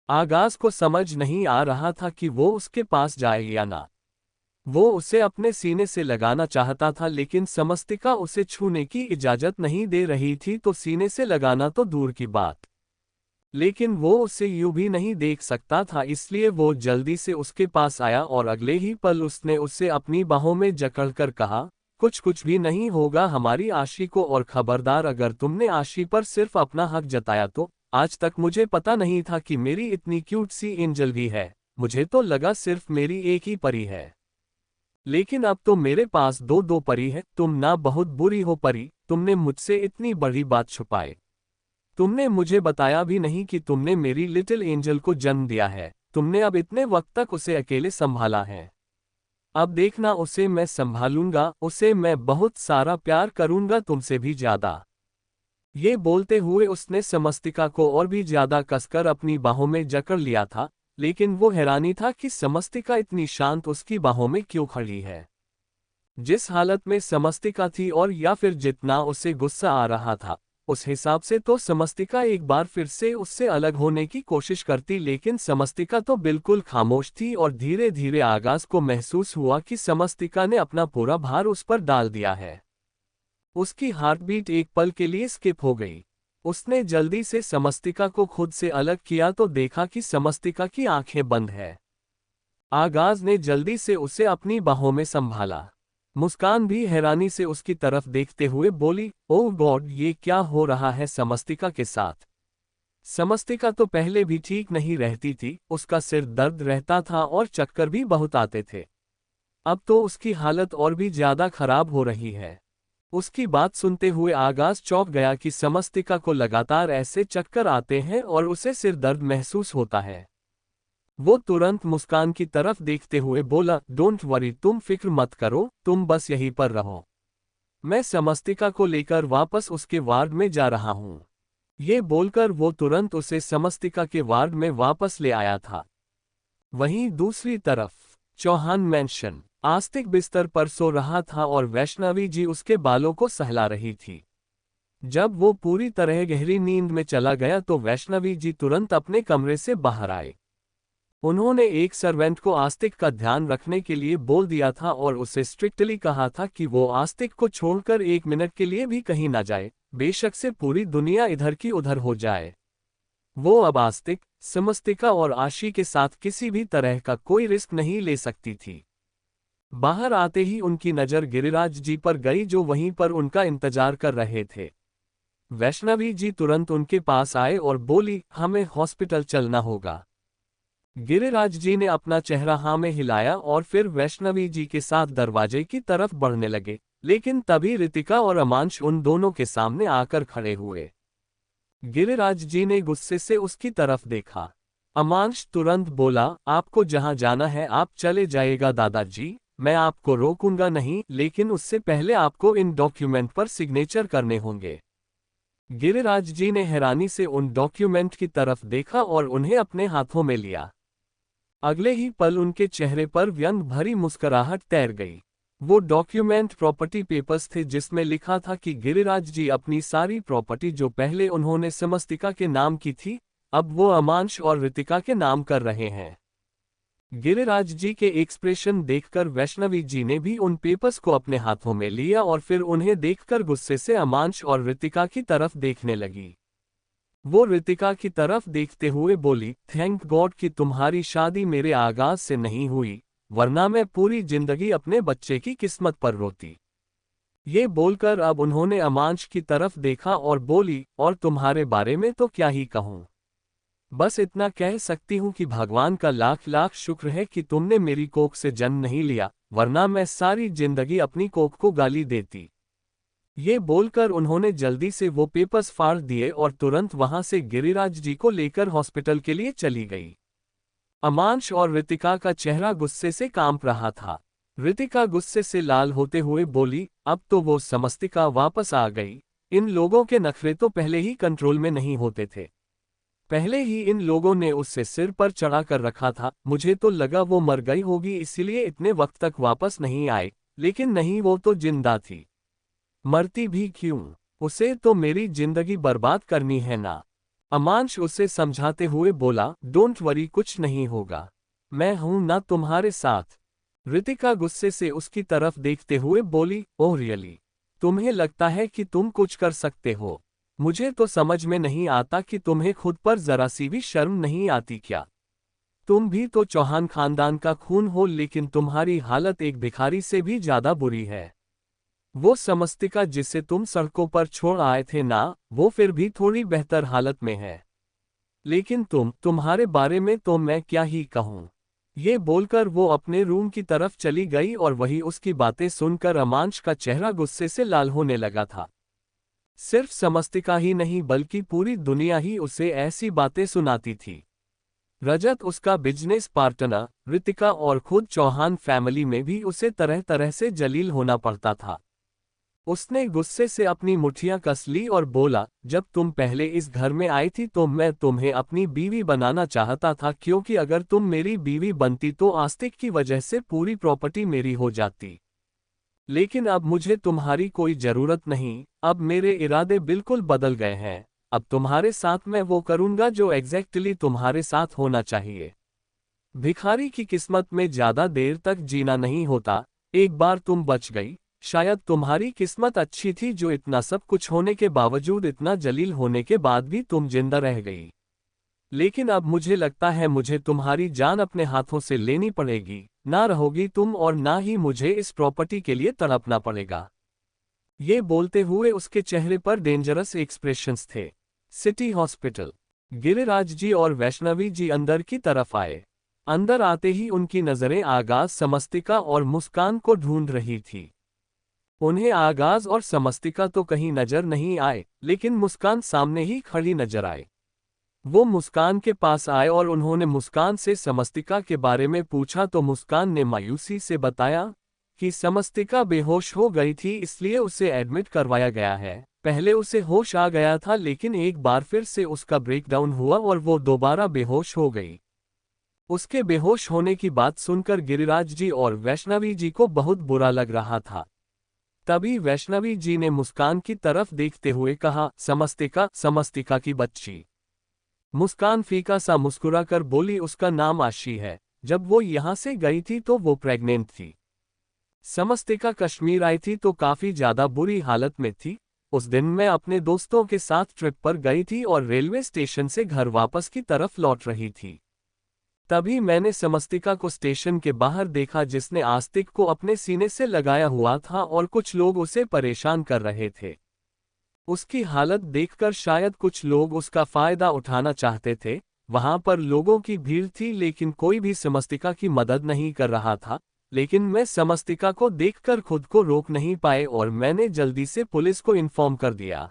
आगाज को समझ नहीं आ रहा था कि वो उसके पास जाए या ना। वो उसे अपने सीने से लगाना चाहता था लेकिन समस्तिका उसे छूने की इजाजत नहीं दे रही थी, तो सीने से लगाना तो दूर की बात, लेकिन वो उसे यूं भी नहीं देख सकता था, इसलिए वो जल्दी से उसके पास आया और अगले ही पल उसने उसे अपनी बाहों में जकड़कर कहा, कुछ भी नहीं होगा हमारी आशी को, और खबरदार अगर तुमने आशी पर सिर्फ अपना हक जताया तो। आज तक मुझे पता नहीं था कि मेरी इतनी क्यूट सी एंजल भी है, मुझे तो लगा सिर्फ मेरी एक ही परी है, लेकिन अब तो मेरे पास दो दो परी है। तुम ना बहुत बुरी हो परी, तुमने मुझसे इतनी बड़ी बात छुपाए। तुमने मुझे बताया भी नहीं कि तुमने मेरी लिटिल एंजल को जन्म दिया है। तुमने अब इतने वक्त तक उसे अकेले संभाला है, अब देखना उसे मैं संभालूंगा, उसे मैं बहुत सारा प्यार करूंगा, तुमसे भी ज्यादा। ये बोलते हुए उसने समस्तिका को और भी ज्यादा कसकर अपनी बाहों में जकड़ लिया था, लेकिन वो हैरानी था कि समस्तिका इतनी शांत उसकी बाहों में क्यों खड़ी है। जिस हालत में समस्तिका थी और या फिर जितना उसे गुस्सा आ रहा था, उस हिसाब से तो समस्तिका एक बार फिर से उससे अलग होने की कोशिश करती, लेकिन समस्तिका तो बिल्कुल खामोश थी और धीरे धीरे आगाज को महसूस हुआ कि समस्तिका ने अपना पूरा भार उस पर डाल दिया है। उसकी हार्टबीट एक पल के लिए स्किप हो गई। उसने जल्दी से समस्तिका को खुद से अलग किया तो देखा कि समस्तिका की आंखें बंद है। आगाज ने जल्दी से उसे अपनी बाहों में संभाला। मुस्कान भी हैरानी से उसकी तरफ देखते हुए बोली, ओह गॉड, ये क्या हो रहा है समस्तिका के साथ? समस्तिका तो पहले भी ठीक नहीं रहती थी, उसका सिर दर्द रहता था और चक्कर भी बहुत आते थे। अब तो उसकी हालत और भी ज्यादा खराब हो रही है। उसकी बात सुनते हुए आगाज चौंक गया कि समस्तिका को लगातार ऐसे चक्कर आते हैं और उसे सिर दर्द महसूस होता है। वो तुरंत मुस्कान की तरफ देखते हुए बोला, डोंट वरी, तुम फिक्र मत करो, तुम बस यहीं पर रहो, मैं समस्तिका को लेकर वापस उसके वार्ड में जा रहा हूँ। ये बोलकर वो तुरंत उसे समस्तिका के वार्ड में वापस ले आया था। वहीं दूसरी तरफ चौहान मैंशन, आस्तिक बिस्तर पर सो रहा था और वैष्णवी जी उसके बालों को सहला रही थी। जब वो पूरी तरह गहरी नींद में चला गया तो वैष्णवी जी तुरंत अपने कमरे से बाहर आए। उन्होंने एक सर्वेंट को आस्तिक का ध्यान रखने के लिए बोल दिया था और उसे स्ट्रिक्टली कहा था कि वो आस्तिक को छोड़कर एक मिनट के लिए भी कहीं ना जाए, बेशक से पूरी दुनिया इधर की उधर हो जाए। वो अब आस्तिक, समस्तिका और आशी के साथ किसी भी तरह का कोई रिस्क नहीं ले सकती थी। बाहर आते ही उनकी नज़र गिरिराज जी पर गई जो वहीं पर उनका इंतजार कर रहे थे। वैष्णवी जी तुरंत उनके पास आए और बोली, हमें हॉस्पिटल चलना होगा। गिरिराज जी ने अपना चेहरा हाँ में हिलाया और फिर वैष्णवी जी के साथ दरवाजे की तरफ बढ़ने लगे, लेकिन तभी रितिका और अमांश उन दोनों के सामने आकर खड़े हुए। गिरिराज जी ने गुस्से से उसकी तरफ देखा। अमांश तुरंत बोला, आपको जहां जाना है आप चले जाइएगा दादाजी, मैं आपको रोकूंगा नहीं, लेकिन उससे पहले आपको इन डॉक्यूमेंट पर सिग्नेचर करने होंगे। गिरिराज जी ने हैरानी से उन डॉक्यूमेंट की तरफ देखा और उन्हें अपने हाथों में लिया। अगले ही पल उनके चेहरे पर व्यंग भरी मुस्कुराहट तैर गई। वो डॉक्यूमेंट प्रॉपर्टी पेपर्स थे जिसमें लिखा था कि गिरिराज जी अपनी सारी प्रॉपर्टी जो पहले उन्होंने समस्तिका के नाम की थी, अब वो अमांश और रितिका के नाम कर रहे हैं। गिरिराज जी के एक्सप्रेशन देखकर वैष्णवी जी ने भी उन पेपर्स को अपने हाथों में लिया और फिर उन्हें देखकर गुस्से से अमांश और रितिका की तरफ देखने लगी। वो रितिका की तरफ देखते हुए बोली, थैंक गॉड कि तुम्हारी शादी मेरे आगाज से नहीं हुई, वरना मैं पूरी जिंदगी अपने बच्चे की किस्मत पर रोती। ये बोलकर अब उन्होंने अमांश की तरफ देखा और बोली, और तुम्हारे बारे में तो क्या ही कहूँ। बस इतना कह सकती हूँ कि भगवान का लाख लाख शुक्र है कि तुमने मेरी कोख से जन्म नहीं लिया, वरना मैं सारी जिंदगी अपनी कोख को गाली देती। ये बोलकर उन्होंने जल्दी से वो पेपर्स फाड़ दिए और तुरंत वहां से गिरिराज जी को लेकर हॉस्पिटल के लिए चली गई। अमांश और रितिका का चेहरा गुस्से से कांप रहा था। रितिका गुस्से से लाल होते हुए बोली, अब तो वो समस्तिका वापस आ गई। इन लोगों के नखरे तो पहले ही कंट्रोल में नहीं होते थे। पहले ही इन लोगों ने उससे सिर पर चढ़ा कर रखा था। मुझे तो लगा वो मर गई होगी इसलिए इतने वक्त तक वापस नहीं आए, लेकिन नहीं, वो तो जिंदा थी। मरती भी क्यों, उसे तो मेरी जिंदगी बर्बाद करनी है ना। अमांश उसे समझाते हुए बोला, डोंट वरी, कुछ नहीं होगा, मैं हूं ना तुम्हारे साथ। रितिका गुस्से से उसकी तरफ देखते हुए बोली, ओह रियली, तुम्हें लगता है कि तुम कुछ कर सकते हो? मुझे तो समझ में नहीं आता कि तुम्हें खुद पर जरा सी भी शर्म नहीं आती क्या? तुम भी तो चौहान खानदान का खून हो, लेकिन तुम्हारी हालत एक भिखारी से भी ज्यादा बुरी है। वो समस्तिका जिसे तुम सड़कों पर छोड़ आए थे ना, वो फिर भी थोड़ी बेहतर हालत में है। लेकिन तुम्हारे बारे में तो मैं क्या ही कहूँ। ये बोलकर वो अपने रूम की तरफ चली गई और वही उसकी बातें सुनकर अमांश का चेहरा गुस्से से लाल होने लगा था। सिर्फ समस्तिका ही नहीं बल्कि पूरी दुनिया ही उसे ऐसी बातें सुनाती थी। रजत उसका बिजनेस पार्टनर, रितिका और खुद चौहान फैमिली में भी उसे तरह तरह से जलील होना पड़ता था। उसने गुस्से से अपनी मुट्ठियां कस ली और बोला, जब तुम पहले इस घर में आई थी तो मैं तुम्हें अपनी बीवी बनाना चाहता था, क्योंकि अगर तुम मेरी बीवी बनती तो आस्तिक की वजह से पूरी प्रॉपर्टी मेरी हो जाती। लेकिन अब मुझे तुम्हारी कोई जरूरत नहीं, अब मेरे इरादे बिल्कुल बदल गए हैं। अब तुम्हारे साथ मैं वो करूंगा जो एग्जैक्टली तुम्हारे साथ होना चाहिए। भिखारी की किस्मत में ज्यादा देर तक जीना नहीं होता। एक बार तुम बच गई, शायद तुम्हारी किस्मत अच्छी थी जो इतना सब कुछ होने के बावजूद, इतना जलील होने के बाद भी तुम जिंदा रह गई। लेकिन अब मुझे लगता है मुझे तुम्हारी जान अपने हाथों से लेनी पड़ेगी, ना रहोगी तुम और ना ही मुझे इस प्रॉपर्टी के लिए तड़पना पड़ेगा। ये बोलते हुए उसके चेहरे पर डेंजरस एक्सप्रेशंस थे। City hospital. गिरिराज जी और वैष्णवी जी अंदर की तरफ आए। अंदर आते ही उनकी नजरें आगाज, समस्तिका और मुस्कान को ढूंढ रही थी। उन्हें आगाज और समस्तिका तो कहीं नजर नहीं आए, लेकिन मुस्कान सामने ही खड़ी नजर आए। वो मुस्कान के पास आए और उन्होंने मुस्कान से समस्तिका के बारे में पूछा तो मुस्कान ने मायूसी से बताया कि समस्तिका बेहोश हो गई थी, इसलिए उसे एडमिट करवाया गया है। पहले उसे होश आ गया था, लेकिन एक बार फिर से उसका ब्रेकडाउन हुआ और वो दोबारा बेहोश हो गई। उसके बेहोश होने की बात सुनकर गिरिराज जी और वैष्णवी जी को बहुत बुरा लग रहा था। तभी वैष्णवी जी ने मुस्कान की तरफ देखते हुए कहा, समस्तिका, समस्तिका की बच्ची। मुस्कान फीका सा मुस्कुराकर बोली, उसका नाम आशी है। जब वो यहाँ से गई थी तो वो प्रेग्नेंट थी। समस्तिका कश्मीर आई थी तो काफी ज्यादा बुरी हालत में थी। उस दिन मैं अपने दोस्तों के साथ ट्रिप पर गई थी और रेलवे स्टेशन से घर वापस की तरफ लौट रही थी। तभी मैंने समस्तिका को स्टेशन के बाहर देखा, जिसने आस्तिक को अपने सीने से लगाया हुआ था और कुछ लोग उसे परेशान कर रहे थे। उसकी हालत देखकर शायद कुछ लोग उसका फायदा उठाना चाहते थे, वहां पर लोगों की भीड़ थी लेकिन कोई भी समस्तिका की मदद नहीं कर रहा था। लेकिन मैं समस्तिका को देखकर खुद को रोक नहीं पाए और मैंने जल्दी से पुलिस को इन्फॉर्म कर दिया।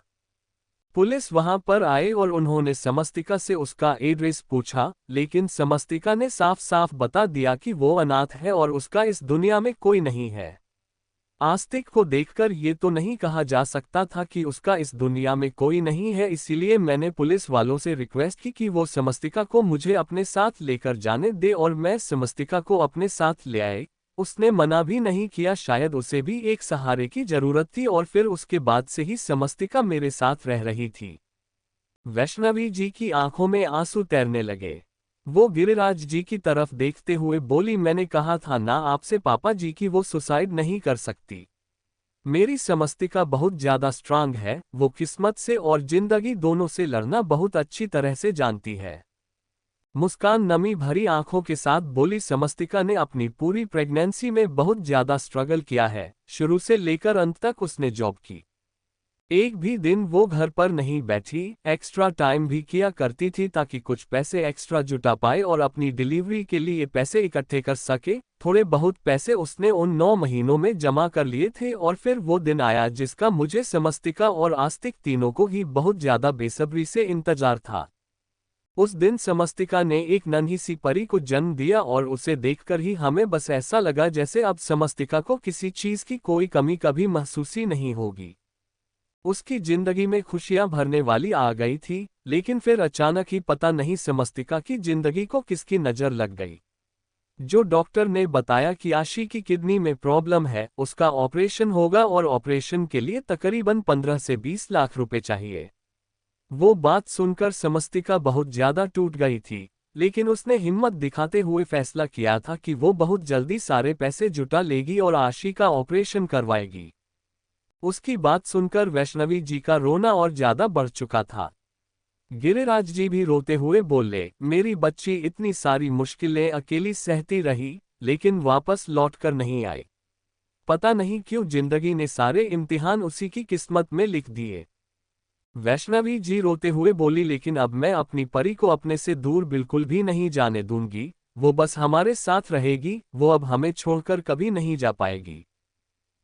पुलिस वहां पर आए और उन्होंने समस्तिका से उसका एड्रेस पूछा, लेकिन समस्तिका ने साफ साफ बता दिया कि वो अनाथ है और उसका इस दुनिया में कोई नहीं है। आस्तिक को देखकर ये तो नहीं कहा जा सकता था कि उसका इस दुनिया में कोई नहीं है, इसीलिए मैंने पुलिस वालों से रिक्वेस्ट की कि वो समस्तिका को मुझे अपने साथ लेकर जाने दे और मैं समस्तिका को अपने साथ ले आए। उसने मना भी नहीं किया, शायद उसे भी एक सहारे की जरूरत थी और फिर उसके बाद से ही समस्तिका मेरे साथ रह रही थी। वैष्णवी जी की आंखों में आंसू तैरने लगे। वो गिरिराज जी की तरफ देखते हुए बोली, मैंने कहा था ना आपसे पापा जी कि वो सुसाइड नहीं कर सकती। मेरी समस्तिका बहुत ज्यादा स्ट्रांग है, वो किस्मत से और जिंदगी दोनों से लड़ना बहुत अच्छी तरह से जानती है। मुस्कान नमी भरी आंखों के साथ बोली, समस्तिका ने अपनी पूरी प्रेगनेंसी में बहुत ज्यादा स्ट्रगल किया है। शुरू से लेकर अंत तक उसने जॉब की। एक भी दिन वो घर पर नहीं बैठी, एक्स्ट्रा टाइम भी किया करती थी ताकि कुछ पैसे एक्स्ट्रा जुटा पाए और अपनी डिलीवरी के लिए पैसे इकट्ठे कर सके। थोड़े बहुत पैसे उसने उन 9 महीनों में जमा कर लिए थे और फिर वो दिन आया जिसका मुझे, समस्तिका और आस्तिक तीनों को ही बहुत ज्यादा बेसब्री से इंतजार था। उस दिन समस्तिका ने एक नन्ही सी परी को जन्म दिया और उसे देखकर ही हमें बस ऐसा लगा जैसे अब समस्तिका को किसी चीज की कोई कमी कभी महसूस ही नहीं होगी। उसकी जिंदगी में खुशियां भरने वाली आ गई थी, लेकिन फिर अचानक ही पता नहीं समस्तिका की जिंदगी को किसकी नजर लग गई। जो डॉक्टर ने बताया कि आशी की किडनी में प्रॉब्लम है, उसका ऑपरेशन होगा और ऑपरेशन के लिए तकरीबन 15 से 20 लाख रुपए चाहिए। वो बात सुनकर समस्तिका बहुत ज्यादा टूट गई थी, लेकिन उसने हिम्मत दिखाते हुए फैसला किया था कि वो बहुत जल्दी सारे पैसे जुटा लेगी और आशी का ऑपरेशन करवाएगी। उसकी बात सुनकर वैष्णवी जी का रोना और ज्यादा बढ़ चुका था। गिरिराज जी भी रोते हुए बोले, मेरी बच्ची इतनी सारी मुश्किलें अकेली सहती रही, लेकिन वापस लौटकर नहीं आई। पता नहीं क्यों जिंदगी ने सारे इम्तिहान उसी की किस्मत में लिख दिए। वैष्णवी जी रोते हुए बोली, लेकिन अब मैं अपनी परी को अपने से दूर बिल्कुल भी नहीं जाने दूंगी। वो बस हमारे साथ रहेगी, वो अब हमें छोड़कर कभी नहीं जा पाएगी।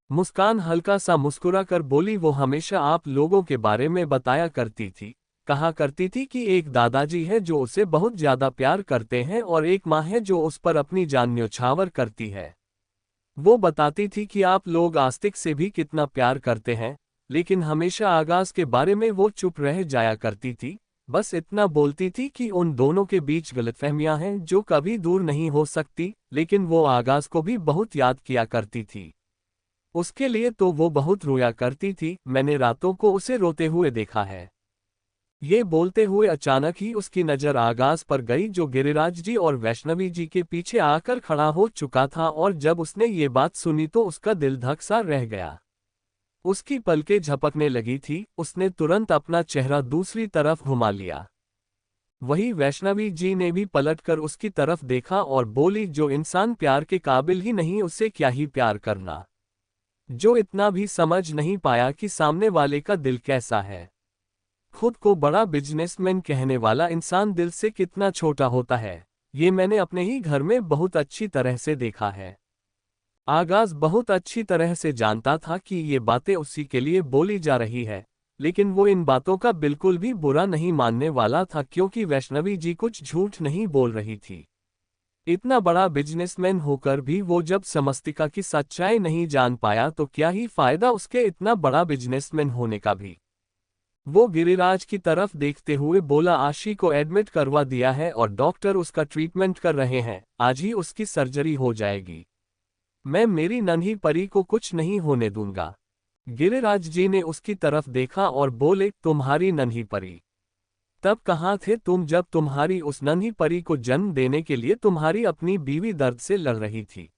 मुस्कान हल्का सा मुस्कुराकर बोली, वो हमेशा आप लोगों के बारे में बताया करती थी। कहा करती थी कि एक दादाजी है जो उसे बहुत ज्यादा प्यार करते हैं और एक माँ है जो उस पर अपनी जान न्यौछावर करती है। वो बताती थी कि आप लोग आस्तिक से भी कितना प्यार करते हैं, लेकिन हमेशा आगाज के बारे में वो चुप रह जाया करती थी। बस इतना बोलती थी कि उन दोनों के बीच गलतफहमियां हैं जो कभी दूर नहीं हो सकती, लेकिन वो आगाज को भी बहुत याद किया करती थी। उसके लिए तो वो बहुत रोया करती थी, मैंने रातों को उसे रोते हुए देखा है। ये बोलते हुए अचानक ही उसकी नज़र आगाज पर गई जो गिरिराज जी और वैष्णवी जी के पीछे आकर खड़ा हो चुका था, और जब उसने ये बात सुनी तो उसका दिल धक सा रह गया। उसकी पलकें झपकने लगी थी, उसने तुरंत अपना चेहरा दूसरी तरफ घुमा लिया। वही वैष्णवी जी ने भी पलटकर उसकी तरफ देखा और बोली, जो इंसान प्यार के काबिल ही नहीं उसे क्या ही प्यार करना। जो इतना भी समझ नहीं पाया कि सामने वाले का दिल कैसा है। खुद को बड़ा बिजनेसमैन कहने वाला इंसान दिल से कितना छोटा होता है, ये मैंने अपने ही घर में बहुत अच्छी तरह से देखा है। आगाज बहुत अच्छी तरह से जानता था कि ये बातें उसी के लिए बोली जा रही है, लेकिन वो इन बातों का बिल्कुल भी बुरा नहीं मानने वाला था क्योंकि वैष्णवी जी कुछ झूठ नहीं बोल रही थी। इतना बड़ा बिजनेसमैन होकर भी वो जब समस्तिका की सच्चाई नहीं जान पाया तो क्या ही फायदा उसके इतना बड़ा बिजनेसमैन होने का भी। वो गिरिराज की तरफ देखते हुए बोला, आशी को एडमिट करवा दिया है और डॉक्टर उसका ट्रीटमेंट कर रहे हैं, आज ही उसकी सर्जरी हो जाएगी। मैं मेरी नन्ही परी को कुछ नहीं होने दूंगा। गिरिराज जी ने उसकी तरफ देखा और बोले, तुम्हारी नन्ही परी? तब कहाँ थे तुम जब तुम्हारी उस नन्ही परी को जन्म देने के लिए तुम्हारी अपनी बीवी दर्द से लड़ रही थी?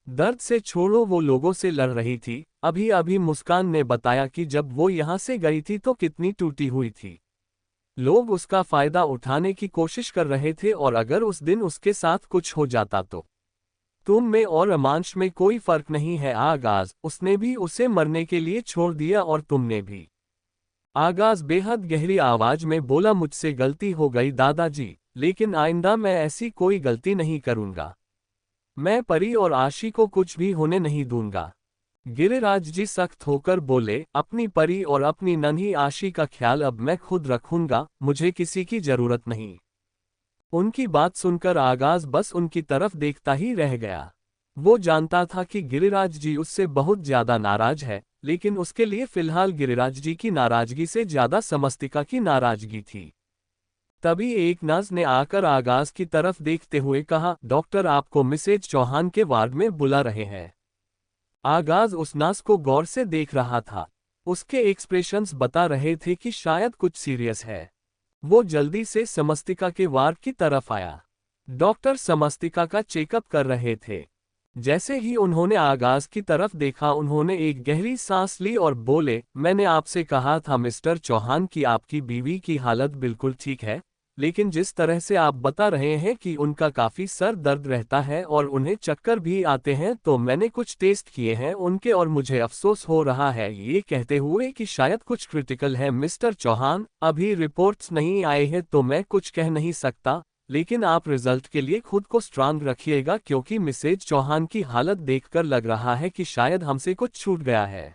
दर्द से छोड़ो, वो लोगों से लड़ रही थी। अभी अभी मुस्कान ने बताया कि जब वो यहाँ से गई थी तो कितनी टूटी हुई थी। लोग उसका फायदा उठाने की कोशिश कर रहे थे और अगर उस दिन उसके साथ कुछ हो जाता तो। तुम में और अमांश में कोई फर्क नहीं है आगाज, उसने भी उसे मरने के लिए छोड़ दिया और तुमने भी। आगाज बेहद गहरी आवाज में बोला, मुझसे गलती हो गई दादाजी, लेकिन आइंदा मैं ऐसी कोई गलती नहीं करूंगा। मैं परी और आशी को कुछ भी होने नहीं दूंगा। गिरिराज जी सख्त होकर बोले, अपनी परी और अपनी नन्ही आशी का ख्याल अब मैं खुद रखूंगा, मुझे किसी की जरूरत नहीं। उनकी बात सुनकर आगाज बस उनकी तरफ देखता ही रह गया। वो जानता था कि गिरिराज जी उससे बहुत ज्यादा नाराज है, लेकिन उसके लिए फिलहाल गिरिराज जी की नाराजगी से ज्यादा समस्तिका की नाराजगी थी। तभी एक नर्स ने आकर आगाज की तरफ देखते हुए कहा, डॉक्टर आपको मिसेज चौहान के वार्ड में बुला रहे हैं। आगाज उस नर्स को गौर से देख रहा था। उसके एक्सप्रेशंस बता रहे थे कि शायद कुछ सीरियस है। वो जल्दी से समस्तिका के वार्ड की तरफ आया। डॉक्टर समस्तिका का चेकअप कर रहे थे। जैसे ही उन्होंने आगाज की तरफ देखा, उन्होंने एक गहरी सांस ली और बोले, मैंने आपसे कहा था मिस्टर चौहान कि आपकी बीवी की हालत बिल्कुल ठीक है, लेकिन जिस तरह से आप बता रहे हैं कि उनका काफी सर दर्द रहता है और उन्हें चक्कर भी आते हैं, तो मैंने कुछ टेस्ट किए हैं उनके और मुझे अफसोस हो रहा है ये कहते हुए कि शायद कुछ क्रिटिकल है। मिस्टर चौहान, अभी रिपोर्ट्स नहीं आए हैं तो मैं कुछ कह नहीं सकता, लेकिन आप रिजल्ट के लिए खुद को स्ट्रांग रखिएगा, क्योंकि मिसेज चौहान की हालत देखकर लग रहा है कि शायद हमसे कुछ छूट गया है।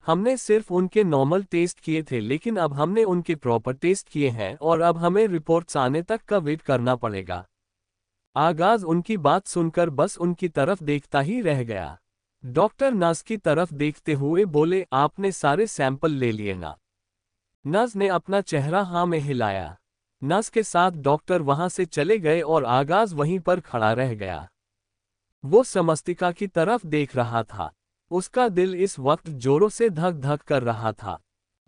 हमने सिर्फ उनके नॉर्मल टेस्ट किए थे, लेकिन अब हमने उनके प्रॉपर टेस्ट किए हैं और अब हमें रिपोर्ट्स आने तक का वेट करना पड़ेगा। आगाज उनकी बात सुनकर बस उनकी तरफ देखता ही रह गया। डॉक्टर नर्स की तरफ देखते हुए बोले, आपने सारे सैंपल ले लिए ना? नर्स ने अपना चेहरा हाँ में हिलाया। नर्स के साथ डॉक्टर वहां से चले गए और आगाज वहीं पर खड़ा रह गया। वो समस्तिका की तरफ देख रहा था। उसका दिल इस वक्त जोरों से धक धक कर रहा था।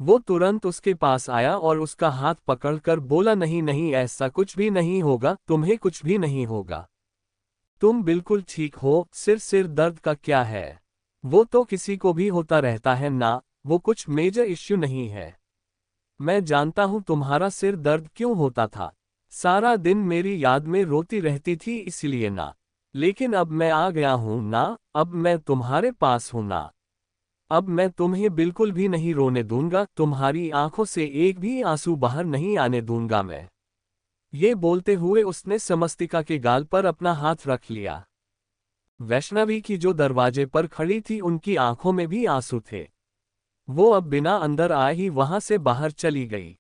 वो तुरंत उसके पास आया और उसका हाथ पकड़कर बोला, नहीं नहीं, ऐसा कुछ भी नहीं होगा, तुम्हें कुछ भी नहीं होगा, तुम बिल्कुल ठीक हो। सिर दर्द का क्या है, वो तो किसी को भी होता रहता है ना, वो कुछ मेजर इश्यू नहीं है। मैं जानता हूं तुम्हारा सिर दर्द क्यों होता था, सारा दिन मेरी याद में रोती रहती थी इसलिए ना, लेकिन अब मैं आ गया हूं ना, अब मैं तुम्हारे पास हूं ना, अब मैं तुम्हें बिल्कुल भी नहीं रोने दूंगा, तुम्हारी आंखों से एक भी आंसू बाहर नहीं आने दूंगा मैं। ये बोलते हुए उसने समस्तिका के गाल पर अपना हाथ रख लिया। वैष्णवी की जो दरवाजे पर खड़ी थी, उनकी आंखों में भी आंसू थे। वो अब बिना अंदर आए ही वहां से बाहर चली गई।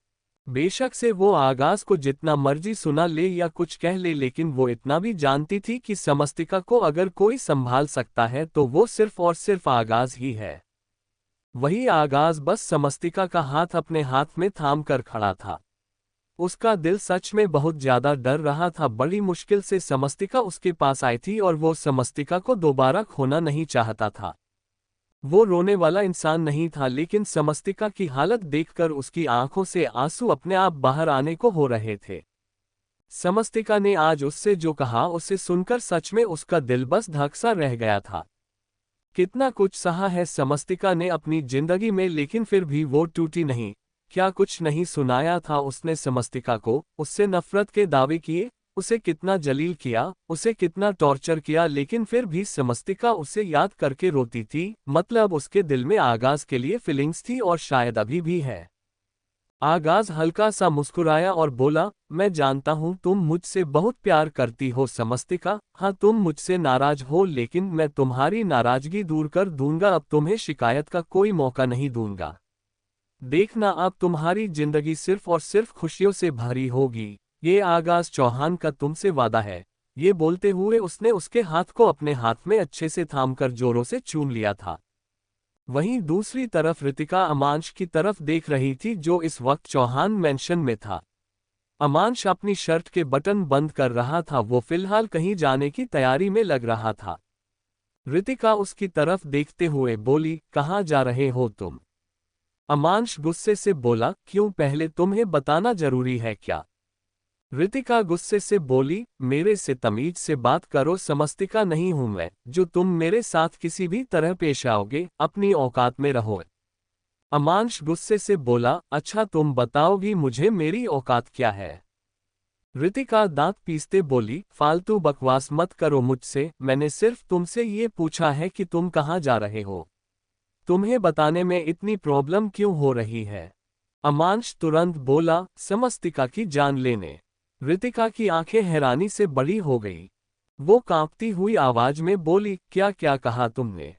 बेशक से वो आगाज को जितना मर्जी सुना ले या कुछ कह ले, लेकिन वो इतना भी जानती थी कि समस्तिका को अगर कोई संभाल सकता है तो वो सिर्फ और सिर्फ आगाज ही है। वही आगाज बस समस्तिका का हाथ अपने हाथ में थाम कर खड़ा था। उसका दिल सच में बहुत ज्यादा डर रहा था। बड़ी मुश्किल से समस्तिका उसके पास आई थी और वो समस्तिका को दोबारा खोना नहीं चाहता था। वो रोने वाला इंसान नहीं था, लेकिन समस्तिका की हालत देखकर उसकी आंखों से आंसू अपने आप बाहर आने को हो रहे थे। समस्तिका ने आज उससे जो कहा, उसे सुनकर सच में उसका दिल बस धक सा रह गया था। कितना कुछ सहा है समस्तिका ने अपनी जिंदगी में, लेकिन फिर भी वो टूटी नहीं। क्या कुछ नहीं सुनाया था उसने समस्तिका को, उससे नफरत के दावे किए, उसे कितना जलील किया, उसे कितना टॉर्चर किया, लेकिन फिर भी समस्तिका उसे याद करके रोती थी। मतलब उसके दिल में आगाज के लिए फीलिंग्स थी और शायद अभी भी है। आगाज हल्का सा मुस्कुराया और बोला, मैं जानता हूं तुम मुझसे बहुत प्यार करती हो समस्तिका, हाँ तुम मुझसे नाराज हो, लेकिन मैं तुम्हारी नाराजगी दूर कर दूंगा। अब तुम्हें शिकायत का कोई मौका नहीं दूंगा। देखना, अब तुम्हारी जिंदगी सिर्फ और सिर्फ खुशियों से भरी होगी, ये आगाज चौहान का तुमसे वादा है। ये बोलते हुए उसने उसके हाथ को अपने हाथ में अच्छे से थामकर जोरों से चूम लिया था। वहीं दूसरी तरफ रितिका अमांश की तरफ देख रही थी, जो इस वक्त चौहान मेंशन में था। अमांश अपनी शर्ट के बटन बंद कर रहा था। वो फिलहाल कहीं जाने की तैयारी में लग रहा था। रितिका उसकी तरफ देखते हुए बोली, कहाँ जा रहे हो तुम? अमांश गुस्से से बोला, क्यों, पहले तुम्हें बताना जरूरी है क्या? रितिका गुस्से से बोली, मेरे से तमीज से बात करो, समस्तिका नहीं हूं मैं जो तुम मेरे साथ किसी भी तरह पेश आओगे, अपनी औकात में रहो। अमांश गुस्से से बोला, अच्छा तुम बताओगी मुझे मेरी औकात क्या है? रितिका दांत पीसते बोली, फालतू बकवास मत करो मुझसे, मैंने सिर्फ तुमसे ये पूछा है कि तुम कहाँ जा रहे हो। तुम्हें बताने में इतनी प्रॉब्लम क्यों हो रही है? अमांश तुरंत बोला, समस्तिका की जान लेने। रितिका की आंखें हैरानी से बड़ी हो गई। वो कांपती हुई आवाज में बोली, क्या क्या कहा तुमने?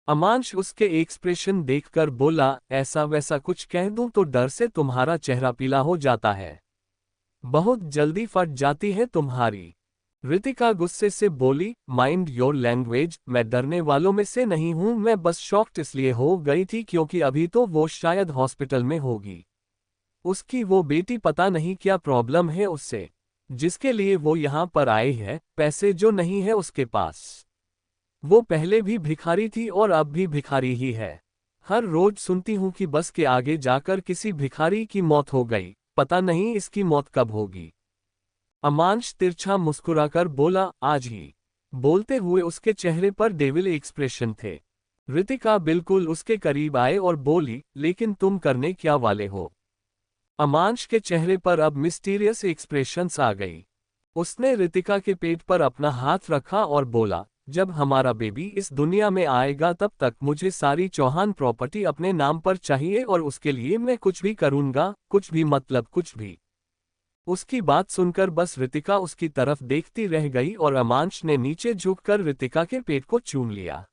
अमांश उसके एक्सप्रेशन देखकर बोला, ऐसा वैसा कुछ कह दूं तो डर से तुम्हारा चेहरा पीला हो जाता है, बहुत जल्दी फट जाती है तुम्हारी। रितिका गुस्से से बोली, माइंड योर लैंग्वेज, मैं डरने वालों में से नहीं हूं, मैं बस शॉक्ड इसलिए हो गई थी क्योंकि अभी तो वो शायद हॉस्पिटल में होगी। उसकी वो बेटी पता नहीं क्या प्रॉब्लम है उससे, जिसके लिए वो यहाँ पर आई है, पैसे जो नहीं है उसके पास। वो पहले भी भिखारी थी और अब भी भिखारी ही है। हर रोज सुनती हूँ कि बस के आगे जाकर किसी भिखारी की मौत हो गई, पता नहीं इसकी मौत कब होगी। अमांश तिरछा मुस्कुराकर बोला, आज ही। बोलते हुए उसके चेहरे पर डेविल एक्सप्रेशन थे। रितिका बिल्कुल उसके करीब आए और बोली, लेकिन तुम करने क्या वाले हो? अमांश के चेहरे पर अब मिस्टीरियस एक्सप्रेशंस आ गई। उसने रितिका के पेट पर अपना हाथ रखा और बोला, जब हमारा बेबी इस दुनिया में आएगा तब तक मुझे सारी चौहान प्रॉपर्टी अपने नाम पर चाहिए और उसके लिए मैं कुछ भी करूंगा, कुछ भी मतलब कुछ भी। उसकी बात सुनकर बस रितिका उसकी तरफ देखती रह गई और अमांश ने नीचे झुककर रितिका के पेट को चूम लिया।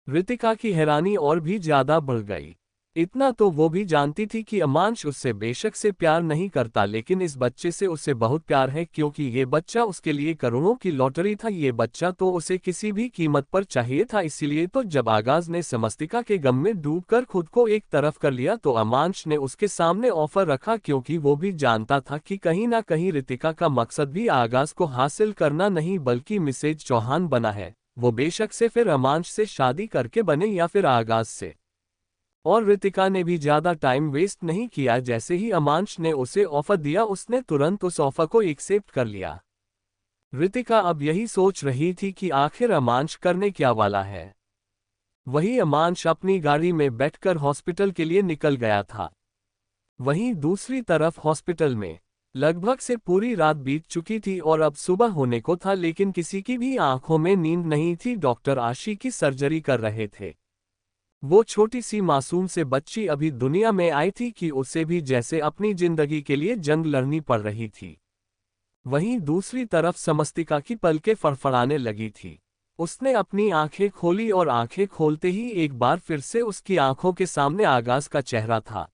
रितिका की हैरानी और भी ज्यादा बढ़ गई। इतना तो वो भी जानती थी कि अमांश उससे बेशक से प्यार नहीं करता, लेकिन इस बच्चे से उसे बहुत प्यार है क्योंकि ये बच्चा उसके लिए करोड़ों की लॉटरी था। ये बच्चा तो उसे किसी भी कीमत पर चाहिए था। इसीलिए तो जब आगाज ने समस्तिका के गम में डूबकर खुद को एक तरफ कर लिया तो अमांश ने उसके सामने ऑफर रखा, क्योंकि वो भी जानता था कि कहीं ना कहीं रितिका का मकसद भी आगाज को हासिल करना नहीं बल्कि मिसेज चौहान बना है। वो बेशक से फिर अमांश से शादी करके बने या फिर आगाज से। और रितिका ने भी ज्यादा टाइम वेस्ट नहीं किया। जैसे ही अमांश ने उसे ऑफर दिया उसने तुरंत उस ऑफर को एक्सेप्ट कर लिया। रितिका अब यही सोच रही थी कि आखिर अमांश करने क्या वाला है। वही अमांश अपनी गाड़ी में बैठकर हॉस्पिटल के लिए निकल गया था। वहीं दूसरी तरफ हॉस्पिटल में लगभग से पूरी रात बीत चुकी थी और अब सुबह होने को था, लेकिन किसी की भी आंखों में नींद नहीं थी। डॉक्टर आशी की सर्जरी कर रहे थे। वो छोटी सी मासूम से बच्ची अभी दुनिया में आई थी कि उसे भी जैसे अपनी जिंदगी के लिए जंग लड़नी पड़ रही थी। वहीं दूसरी तरफ समस्तिका की पलकें फड़फड़ाने लगी थी। उसने अपनी आंखें खोली और आंखें खोलते ही एक बार फिर से उसकी आंखों के सामने आगाज का चेहरा था।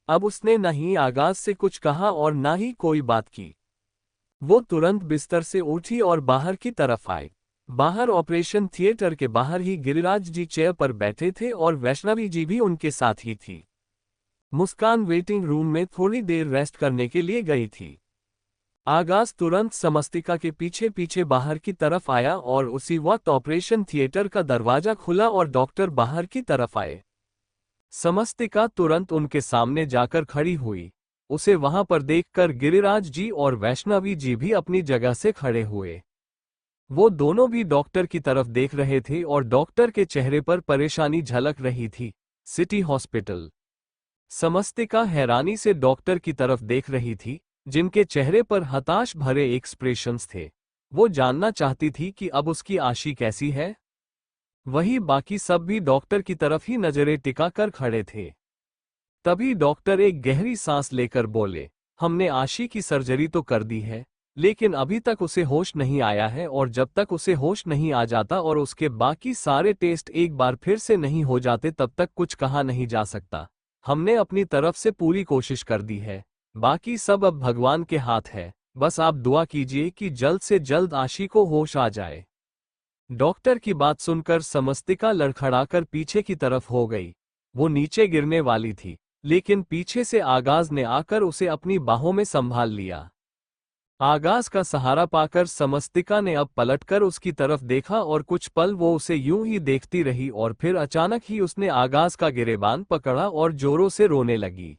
अब उसने न ही आगाज से कुछ कहा और न ही कोई बात की। वो तुरंत बिस्तर से उठी और बाहर की तरफ आई। बाहर ऑपरेशन थिएटर के बाहर ही गिरिराज जी चेयर पर बैठे थे और वैष्णवी जी भी उनके साथ ही थी। मुस्कान वेटिंग रूम में थोड़ी देर रेस्ट करने के लिए गई थी। आगाज तुरंत समस्तिका के पीछे पीछे बाहर की तरफ आया और उसी वक्त ऑपरेशन थिएटर का दरवाजा खुला और डॉक्टर बाहर की तरफ आए। समस्तिका तुरंत उनके सामने जाकर खड़ी हुई। उसे वहां पर देखकर गिरिराज जी और वैष्णवी जी भी अपनी जगह से खड़े हुए। वो दोनों भी डॉक्टर की तरफ देख रहे थे और डॉक्टर के चेहरे पर परेशानी झलक रही थी। City hospital. समस्तिका हैरानी से डॉक्टर की तरफ देख रही थी, जिनके चेहरे पर हताश भरे एक्सप्रेशंस थे। वो जानना चाहती थी कि अब उसकी आशी कैसी है। वही बाकी सब भी डॉक्टर की तरफ ही नजरें टिकाकर खड़े थे। तभी डॉक्टर एक गहरी सांस लेकर बोले, हमने आशी की सर्जरी तो कर दी है, लेकिन अभी तक उसे होश नहीं आया है और जब तक उसे होश नहीं आ जाता और उसके बाकी सारे टेस्ट एक बार फिर से नहीं हो जाते तब तक कुछ कहा नहीं जा सकता। हमने अपनी तरफ से पूरी कोशिश कर दी है, बाकी सब अब भगवान के हाथ है। बस आप दुआ कीजिए कि जल्द से जल्द आशी को होश आ जाए। डॉक्टर की बात सुनकर समस्तिका लड़खड़ाकर पीछे की तरफ हो गई। वो नीचे गिरने वाली थी, लेकिन पीछे से आगाज ने आकर उसे अपनी बाहों में संभाल लिया। आगाज का सहारा पाकर समस्तिका ने अब पलटकर उसकी तरफ देखा और कुछ पल वो उसे यूं ही देखती रही और फिर अचानक ही उसने आगाज का गिरेबान पकड़ा और जोरों से रोने लगी।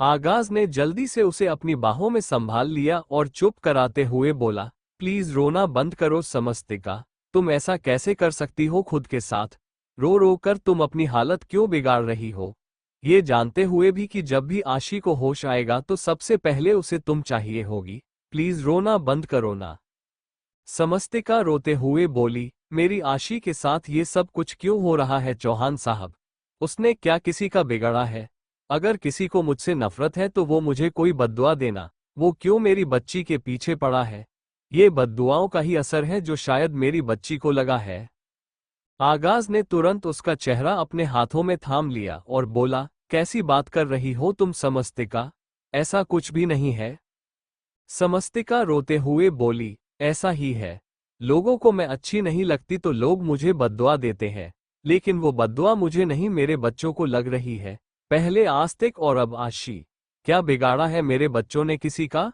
आगाज ने जल्दी से उसे अपनी बाहों में संभाल लिया और चुप कराते हुए बोला, प्लीज रोना बंद करो समस्तिका, तुम ऐसा कैसे कर सकती हो खुद के साथ? रो रो कर तुम अपनी हालत क्यों बिगाड़ रही हो, ये जानते हुए भी कि जब भी आशी को होश आएगा तो सबसे पहले उसे तुम चाहिए होगी। प्लीज रोना बंद करो ना। समस्तिका रोते हुए बोली, मेरी आशी के साथ ये सब कुछ क्यों हो रहा है चौहान साहब? उसने क्या किसी का बिगड़ा है? अगर किसी को मुझसे नफरत है तो वो मुझे कोई बद्दुआ देना, वो क्यों मेरी बच्ची के पीछे पड़ा है? ये बद्दुआओं का ही असर है जो शायद मेरी बच्ची को लगा है। आगाज ने तुरंत उसका चेहरा अपने हाथों में थाम लिया और बोला, कैसी बात कर रही हो तुम समस्तिका? ऐसा कुछ भी नहीं है। समस्तिका रोते हुए बोली, ऐसा ही है। लोगों को मैं अच्छी नहीं लगती तो लोग मुझे बद्दुआ देते हैं, लेकिन वो बद्दुआ मुझे नहीं मेरे बच्चों को लग रही है। पहले आस्तिक और अब आशी। क्या बिगाड़ा है मेरे बच्चों ने किसी का?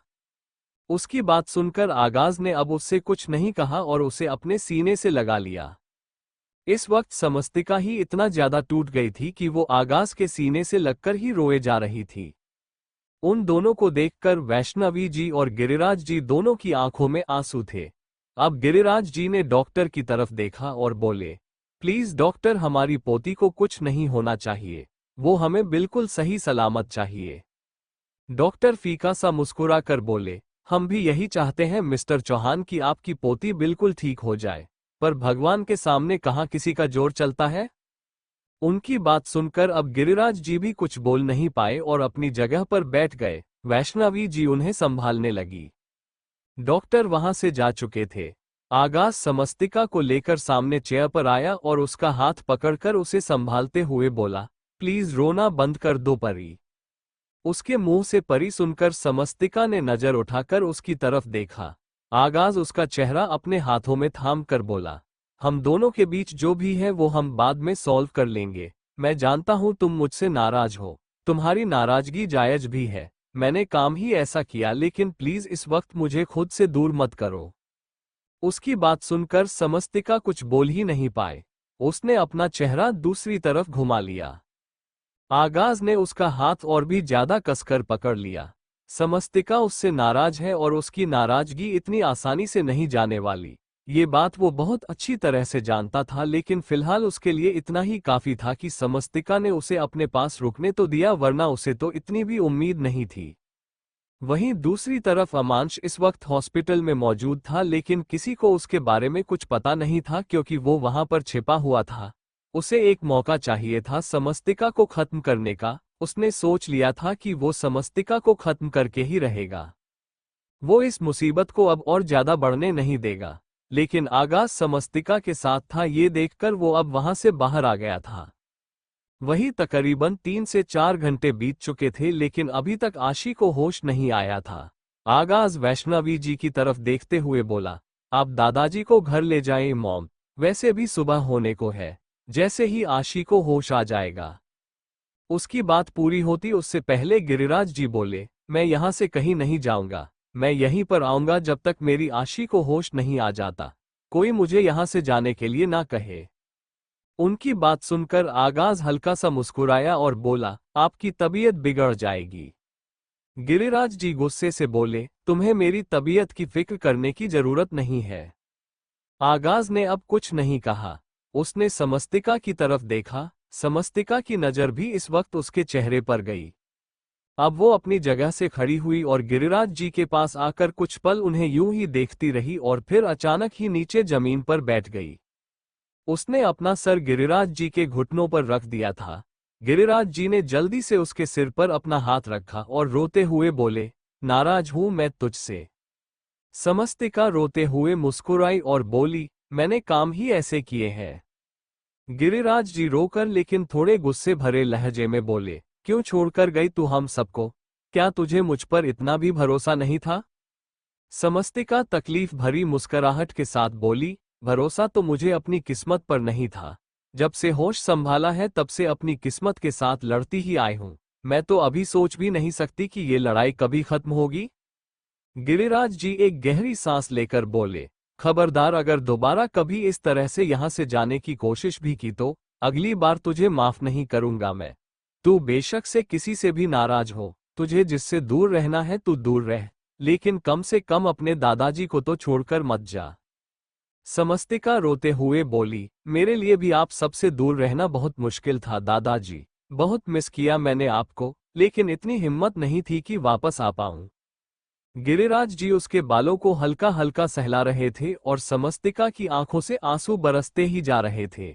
उसकी बात सुनकर आगाज ने अब उससे कुछ नहीं कहा और उसे अपने सीने से लगा लिया। इस वक्त समस्तिका ही इतना ज्यादा टूट गई थी कि वो आगाज के सीने से लगकर ही रोए जा रही थी। उन दोनों को देखकर वैष्णवी जी और गिरिराज जी दोनों की आंखों में आंसू थे। अब गिरिराज जी ने डॉक्टर की तरफ देखा और बोले, प्लीज डॉक्टर, हमारी पोती को कुछ नहीं होना चाहिए, वो हमें बिल्कुल सही सलामत चाहिए। डॉक्टर फीका सा मुस्कुरा कर बोले, हम भी यही चाहते हैं मिस्टर चौहान कि आपकी पोती बिल्कुल ठीक हो जाए, पर भगवान के सामने कहाँ किसी का जोर चलता है। उनकी बात सुनकर अब गिरिराज जी भी कुछ बोल नहीं पाए और अपनी जगह पर बैठ गए। वैष्णवी जी उन्हें संभालने लगी। डॉक्टर वहां से जा चुके थे। आगाज समस्तिका को लेकर सामने चेयर पर आया और उसका हाथ पकड़कर उसे संभालते हुए बोला, प्लीज रोना बंद कर दो परी। उसके मुंह से परी सुनकर समस्तिका ने नजर उठाकर उसकी तरफ देखा। आगाज उसका चेहरा अपने हाथों में थाम कर बोला, हम दोनों के बीच जो भी है वो हम बाद में सॉल्व कर लेंगे। मैं जानता हूं तुम मुझसे नाराज हो, तुम्हारी नाराजगी जायज भी है। मैंने काम ही ऐसा किया, लेकिन प्लीज इस वक्त मुझे खुद से दूर मत करो। उसकी बात सुनकर समस्तिका कुछ बोल ही नहीं पाए। उसने अपना चेहरा दूसरी तरफ घुमा लिया। आगाज ने उसका हाथ और भी ज्यादा कसकर पकड़ लिया। समस्तिका उससे नाराज है और उसकी नाराजगी इतनी आसानी से नहीं जाने वाली। ये बात वो बहुत अच्छी तरह से जानता था, लेकिन फिलहाल उसके लिए इतना ही काफी था कि समस्तिका ने उसे अपने पास रुकने तो दिया, वरना उसे तो इतनी भी उम्मीद नहीं थी। वहीं दूसरी तरफ अमांश इस वक्त हॉस्पिटल में मौजूद था, लेकिन किसी को उसके बारे में कुछ पता नहीं था क्योंकि वो वहां पर छिपा हुआ था। उसे एक मौका चाहिए था समस्तिका को खत्म करने का। उसने सोच लिया था कि वो समस्तिका को खत्म करके ही रहेगा। वो इस मुसीबत को अब और ज्यादा बढ़ने नहीं देगा। लेकिन आगाज समस्तिका के साथ था, ये देखकर वो अब वहां से बाहर आ गया था। वही तकरीबन 3 से 4 घंटे बीत चुके थे, लेकिन अभी तक आशी को होश नहीं आया था। आगाज वैष्णवी जी की तरफ देखते हुए बोला, आप दादाजी को घर ले जाएं मॉम, वैसे भी सुबह होने को है, जैसे ही आशी को होश आ जाएगा। उसकी बात पूरी होती उससे पहले गिरिराज जी बोले, मैं यहां से कहीं नहीं जाऊंगा, मैं यहीं पर आऊंगा जब तक मेरी आशी को होश नहीं आ जाता। कोई मुझे यहां से जाने के लिए ना कहे। उनकी बात सुनकर आगाज हल्का सा मुस्कुराया और बोला, आपकी तबीयत बिगड़ जाएगी। गिरिराज जी गुस्से से बोले, तुम्हें मेरी तबीयत की फिक्र करने की जरूरत नहीं है। आगाज ने अब कुछ नहीं कहा। उसने समस्तिका की तरफ देखा। समस्तिका की नजर भी इस वक्त उसके चेहरे पर गई। अब वो अपनी जगह से खड़ी हुई और गिरिराज जी के पास आकर कुछ पल उन्हें यूं ही देखती रही और फिर अचानक ही नीचे जमीन पर बैठ गई। उसने अपना सर गिरिराज जी के घुटनों पर रख दिया था। गिरिराज जी ने जल्दी से उसके सिर पर अपना हाथ रखा और रोते हुए बोले, नाराज हूं मैं तुझसे। समस्तिका रोते हुए मुस्कुराई और बोली, मैंने काम ही ऐसे किए हैं। गिरिराज जी रोकर लेकिन थोड़े गुस्से भरे लहजे में बोले, क्यों छोड़कर गई तू हम सबको? क्या तुझे मुझ पर इतना भी भरोसा नहीं था? समस्तिका तकलीफ भरी मुस्कुराहट के साथ बोली, भरोसा तो मुझे अपनी किस्मत पर नहीं था। जब से होश संभाला है तब से अपनी किस्मत के साथ लड़ती ही आई हूं। मैं तो अभी सोच भी नहीं सकती कि ये लड़ाई कभी खत्म होगी। गिरिराज जी एक गहरी सांस लेकर बोले, खबरदार, अगर दोबारा कभी इस तरह से यहां से जाने की कोशिश भी की तो अगली बार तुझे माफ नहीं करूंगा मैं। तू बेशक से किसी से भी नाराज हो, तुझे जिससे दूर रहना है तू दूर रह, लेकिन कम से कम अपने दादाजी को तो छोड़कर मत जा। समस्तिका रोते हुए बोली, मेरे लिए भी आप सबसे दूर रहना बहुत मुश्किल था दादाजी। बहुत मिस किया मैंने आपको, लेकिन इतनी हिम्मत नहीं थी कि वापस आ पाऊं। गिरिराज जी उसके बालों को हल्का हल्का सहला रहे थे और समस्तिका की आंखों से आंसू बरसते ही जा रहे थे।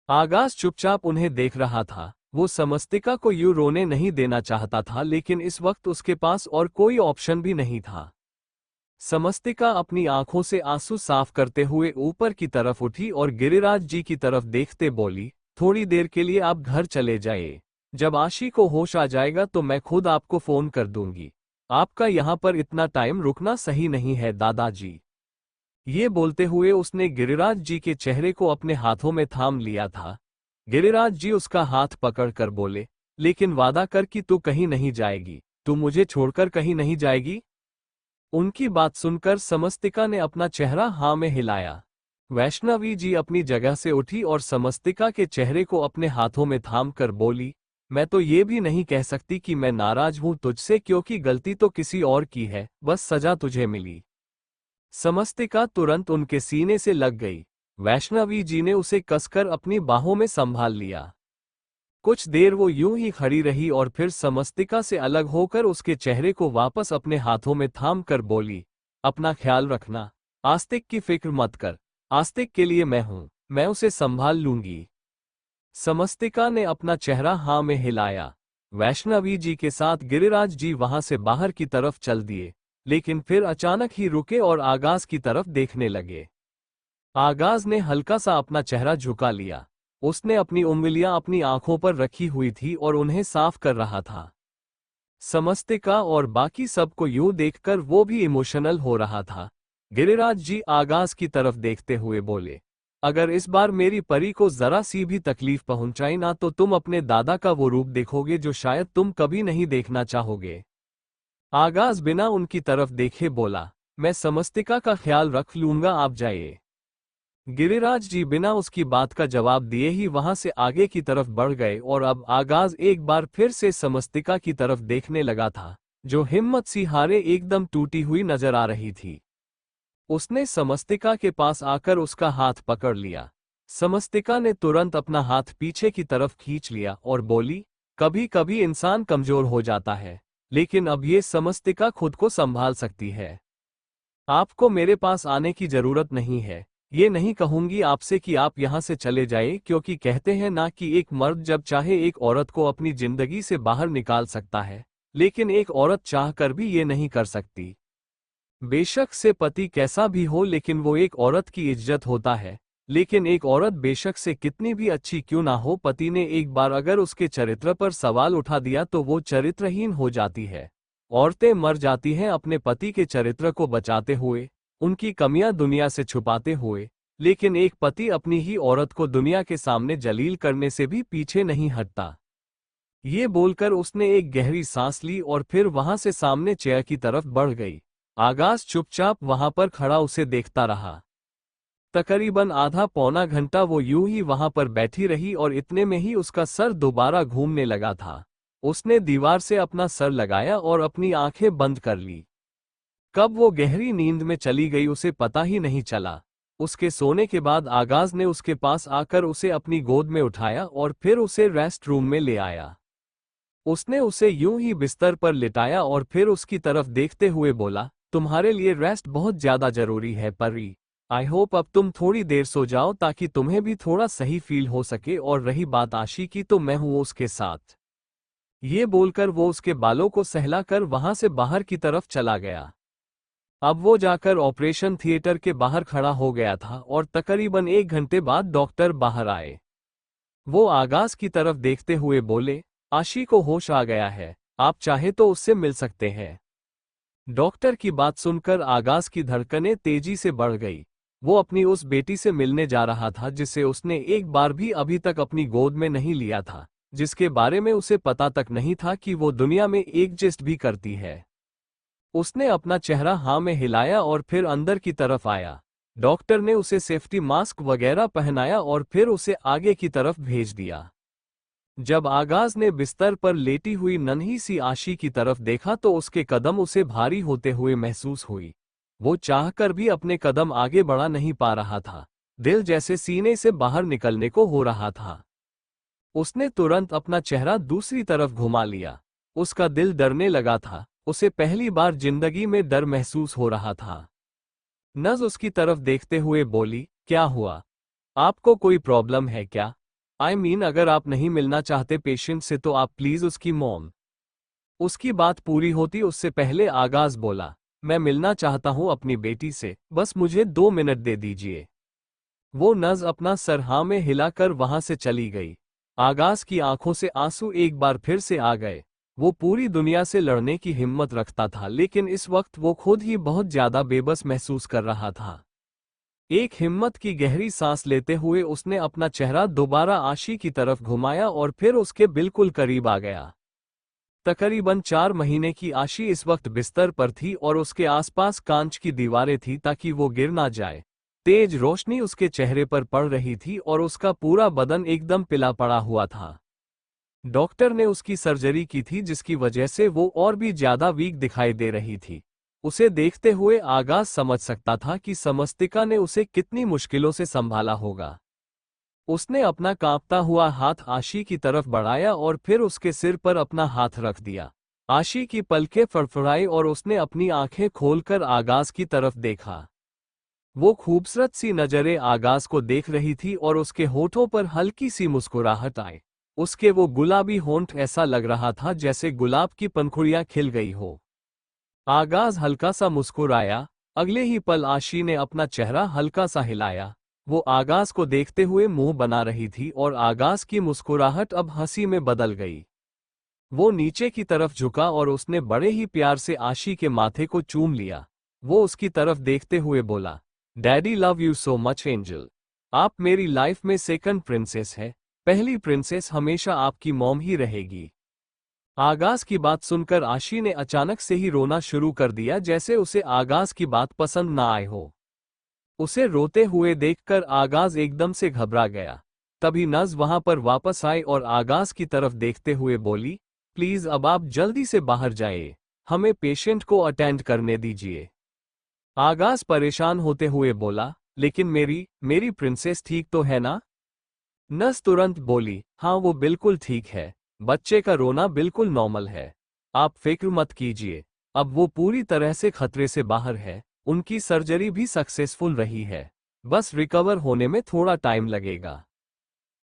आगाज चुपचाप उन्हें देख रहा था। वो समस्तिका को यूं रोने नहीं देना चाहता था, लेकिन इस वक्त उसके पास और कोई ऑप्शन भी नहीं था। समस्तिका अपनी आंखों से आंसू साफ करते हुए ऊपर की तरफ उठी और गिरिराज जी की तरफ देखते बोली, थोड़ी देर के लिए आप घर चले जाइए। जब आशी को होश आ जाएगा तो मैं खुद आपको फोन कर दूंगी। आपका यहाँ पर इतना टाइम रुकना सही नहीं है दादाजी। ये बोलते हुए उसने गिरिराज जी के चेहरे को अपने हाथों में थाम लिया था। गिरिराज जी उसका हाथ पकड़कर बोले, लेकिन वादा कर कि तू कहीं नहीं जाएगी, तू मुझे छोड़कर कहीं नहीं जाएगी। उनकी बात सुनकर समस्तिका ने अपना चेहरा हाँ में हिलाया। वैष्णवी जी अपनी जगह से उठी और समस्तिका के चेहरे को अपने हाथों में थाम कर बोली, मैं तो ये भी नहीं कह सकती कि मैं नाराज हूं तुझसे, क्योंकि गलती तो किसी और की है, बस सजा तुझे मिली। समस्तिका तुरंत उनके सीने से लग गई। वैष्णवी जी ने उसे कसकर अपनी बाहों में संभाल लिया। कुछ देर वो यूं ही खड़ी रही और फिर समस्तिका से अलग होकर उसके चेहरे को वापस अपने हाथों में थाम कर बोली, अपना ख्याल रखना, आस्तिक की फिक्र मत कर, आस्तिक के लिए मैं हूं, मैं उसे संभाल लूंगी। समस्तिका ने अपना चेहरा हाँ में हिलाया। वैष्णवी जी के साथ गिरिराज जी वहां से बाहर की तरफ चल दिए, लेकिन फिर अचानक ही रुके और आगाज की तरफ देखने लगे। आगाज ने हल्का सा अपना चेहरा झुका लिया। उसने अपनी उंगलियां अपनी आंखों पर रखी हुई थी और उन्हें साफ कर रहा था। समस्तिका और बाकी सबको यूं देखकर वो भी इमोशनल हो रहा था। गिरिराज जी आगाज की तरफ देखते हुए बोले, अगर इस बार मेरी परी को जरा सी भी तकलीफ पहुंचाई ना तो तुम अपने दादा का वो रूप देखोगे जो शायद तुम कभी नहीं देखना चाहोगे। आगाज बिना उनकी तरफ देखे बोला, मैं समस्तिका का ख्याल रख लूंगा, आप जाइए। गिरिराज जी बिना उसकी बात का जवाब दिए ही वहां से आगे की तरफ बढ़ गए और अब आगाज एक बार फिर से समस्तिका की तरफ देखने लगा था, जो हिम्मत सी हारे एकदम टूटी हुई नजर आ रही थी। उसने समस्तिका के पास आकर उसका हाथ पकड़ लिया। समस्तिका ने तुरंत अपना हाथ पीछे की तरफ खींच लिया और बोली, कभी कभी इंसान कमजोर हो जाता है, लेकिन अब ये समस्तिका खुद को संभाल सकती है। आपको मेरे पास आने की जरूरत नहीं है। ये नहीं कहूंगी आपसे कि आप यहां से चले जाएं, क्योंकि कहते हैं ना कि एक मर्द जब चाहे एक औरत को अपनी जिंदगी से बाहर निकाल सकता है, लेकिन एक औरत चाहकर भी ये नहीं कर सकती। बेशक से पति कैसा भी हो, लेकिन वो एक औरत की इज्जत होता है। लेकिन एक औरत बेशक से कितनी भी अच्छी क्यों ना हो, पति ने एक बार अगर उसके चरित्र पर सवाल उठा दिया तो वो चरित्रहीन हो जाती है। औरतें मर जाती हैं अपने पति के चरित्र को बचाते हुए, उनकी कमियां दुनिया से छुपाते हुए, लेकिन एक पति अपनी ही औरत को दुनिया के सामने जलील करने से भी पीछे नहीं हटता। ये बोलकर उसने एक गहरी सांस ली और फिर वहां से सामने चेयर की तरफ बढ़ गई। आगाज चुपचाप वहां पर खड़ा उसे देखता रहा। तकरीबन आधा पौना घंटा वो यूं ही वहां पर बैठी रही और इतने में ही उसका सर दोबारा घूमने लगा था। उसने दीवार से अपना सर लगाया और अपनी आंखें बंद कर ली। कब वो गहरी नींद में चली गई उसे पता ही नहीं चला। उसके सोने के बाद आगाज ने उसके पास आकर उसे अपनी गोद में उठाया और फिर उसे रेस्ट रूम में ले आया। उसने उसे यूं ही बिस्तर पर लिटाया और फिर उसकी तरफ देखते हुए बोला, तुम्हारे लिए रेस्ट बहुत ज्यादा जरूरी है परी। आई होप अब तुम थोड़ी देर सो जाओ ताकि तुम्हें भी थोड़ा सही फील हो सके, और रही बात आशी की तो मैं हूं उसके साथ। ये बोलकर वो उसके बालों को सहलाकर वहां से बाहर की तरफ चला गया। अब वो जाकर ऑपरेशन थिएटर के बाहर खड़ा हो गया था और तकरीबन 1 घंटे बाद डॉक्टर बाहर आए। वो आगाज की तरफ देखते हुए बोले, आशी को होश आ गया है, आप चाहे तो उससे मिल सकते हैं। डॉक्टर की बात सुनकर आगाज की धड़कनें तेजी से बढ़ गई। वो अपनी उस बेटी से मिलने जा रहा था जिसे उसने एक बार भी अभी तक अपनी गोद में नहीं लिया था, जिसके बारे में उसे पता तक नहीं था कि वो दुनिया में एग्जिस्ट भी करती है। उसने अपना चेहरा हाँ में हिलाया और फिर अंदर की तरफ आया। डॉक्टर ने उसे सेफ्टी मास्क वगैरह पहनाया और फिर उसे आगे की तरफ भेज दिया। जब आगाज ने बिस्तर पर लेटी हुई नन्ही सी आशी की तरफ देखा तो उसके कदम उसे भारी होते हुए महसूस हुई। वो चाहकर भी अपने कदम आगे बढ़ा नहीं पा रहा था। दिल जैसे सीने से बाहर निकलने को हो रहा था। उसने तुरंत अपना चेहरा दूसरी तरफ घुमा लिया। उसका दिल डरने लगा था। उसे पहली बार जिंदगी में डर महसूस हो रहा था। नज उसकी तरफ देखते हुए बोली, क्या हुआ? आपको कोई प्रॉब्लम है क्या? अगर आप नहीं मिलना चाहते पेशेंट से तो आप प्लीज उसकी मॉम। उसकी बात पूरी होती उससे पहले आगाज बोला, मैं मिलना चाहता हूं अपनी बेटी से, बस मुझे 2 मिनट दे दीजिए। वो नज अपना सर हाँ में हिलाकर वहां से चली गई। आगाज की आंखों से आंसू एक बार फिर से आ गए। वो पूरी दुनिया से लड़ने की हिम्मत रखता था, लेकिन इस वक्त वो खुद ही बहुत ज्यादा बेबस महसूस कर रहा था। एक हिम्मत की गहरी सांस लेते हुए उसने अपना चेहरा दोबारा आशी की तरफ घुमाया और फिर उसके बिल्कुल करीब आ गया। तकरीबन 4 महीने की आशी इस वक्त बिस्तर पर थी और उसके आसपास कांच की दीवारें थी ताकि वो गिर ना जाए। तेज रोशनी उसके चेहरे पर पड़ रही थी और उसका पूरा बदन एकदम पिला पड़ा हुआ था। डॉक्टर ने उसकी सर्जरी की थी जिसकी वजह से वो और भी ज्यादा वीक दिखाई दे रही थी। उसे देखते हुए आगाज समझ सकता था कि समस्तिका ने उसे कितनी मुश्किलों से संभाला होगा। उसने अपना कांपता हुआ हाथ आशी की तरफ बढ़ाया और फिर उसके सिर पर अपना हाथ रख दिया। आशी की पलकें फड़फड़ाई और उसने अपनी आंखें खोलकर आगाज की तरफ देखा। वो खूबसूरत सी नजरें आगाज को देख रही थी और उसके होठों पर हल्की सी मुस्कुराहट आई। उसके वो गुलाबी होंठ ऐसा लग रहा था जैसे गुलाब की पंखुड़ियां खिल गई हो। आगाज हल्का सा मुस्कुराया। अगले ही पल आशी ने अपना चेहरा हल्का सा हिलाया। वो आगाज को देखते हुए मुंह बना रही थी और आगाज की मुस्कुराहट अब हंसी में बदल गई। वो नीचे की तरफ झुका और उसने बड़े ही प्यार से आशी के माथे को चूम लिया। वो उसकी तरफ देखते हुए बोला, daddy love you so much angel. आप मेरी लाइफ में सेकंड प्रिंसेस है, पहली प्रिंसेस हमेशा आपकी मॉम ही रहेगी। आगाज की बात सुनकर आशी ने अचानक से ही रोना शुरू कर दिया, जैसे उसे आगाज की बात पसंद ना आए हो। उसे रोते हुए देखकर आगाज एकदम से घबरा गया। तभी नज वहां पर वापस आई और आगाज की तरफ देखते हुए बोली, प्लीज अब आप जल्दी से बाहर जाइए, हमें पेशेंट को अटेंड करने दीजिए। आगाज परेशान होते हुए बोला, लेकिन मेरी प्रिंसेस ठीक तो है ना? नस तुरंत बोली, हाँ वो बिल्कुल ठीक है, बच्चे का रोना बिल्कुल नॉर्मल है, आप फिक्र मत कीजिए। अब वो पूरी तरह से खतरे से बाहर है, उनकी सर्जरी भी सक्सेसफुल रही है, बस रिकवर होने में थोड़ा टाइम लगेगा।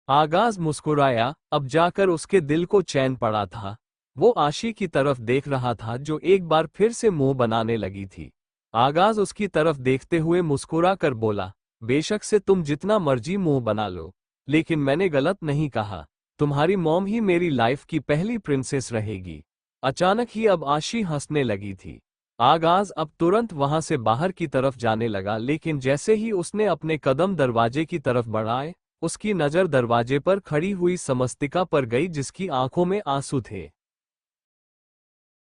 आगाज मुस्कुराया, अब जाकर उसके दिल को चैन पड़ा था। वो आशी की तरफ देख रहा था जो एक बार फिर से मुंह बनाने लगी थी। आगाज उसकी तरफ देखते हुए मुस्कुरा कर बोला, बेशक से तुम जितना मर्जी मुंह बना लो, लेकिन मैंने गलत नहीं कहा, तुम्हारी मॉम ही मेरी लाइफ की पहली प्रिंसेस रहेगी। अचानक ही अब आशी हंसने लगी थी। आगाज अब तुरंत वहां से बाहर की तरफ जाने लगा, लेकिन जैसे ही उसने अपने कदम दरवाजे की तरफ बढ़ाए, उसकी नजर दरवाजे पर खड़ी हुई समस्तिका पर गई जिसकी आंखों में आंसू थे।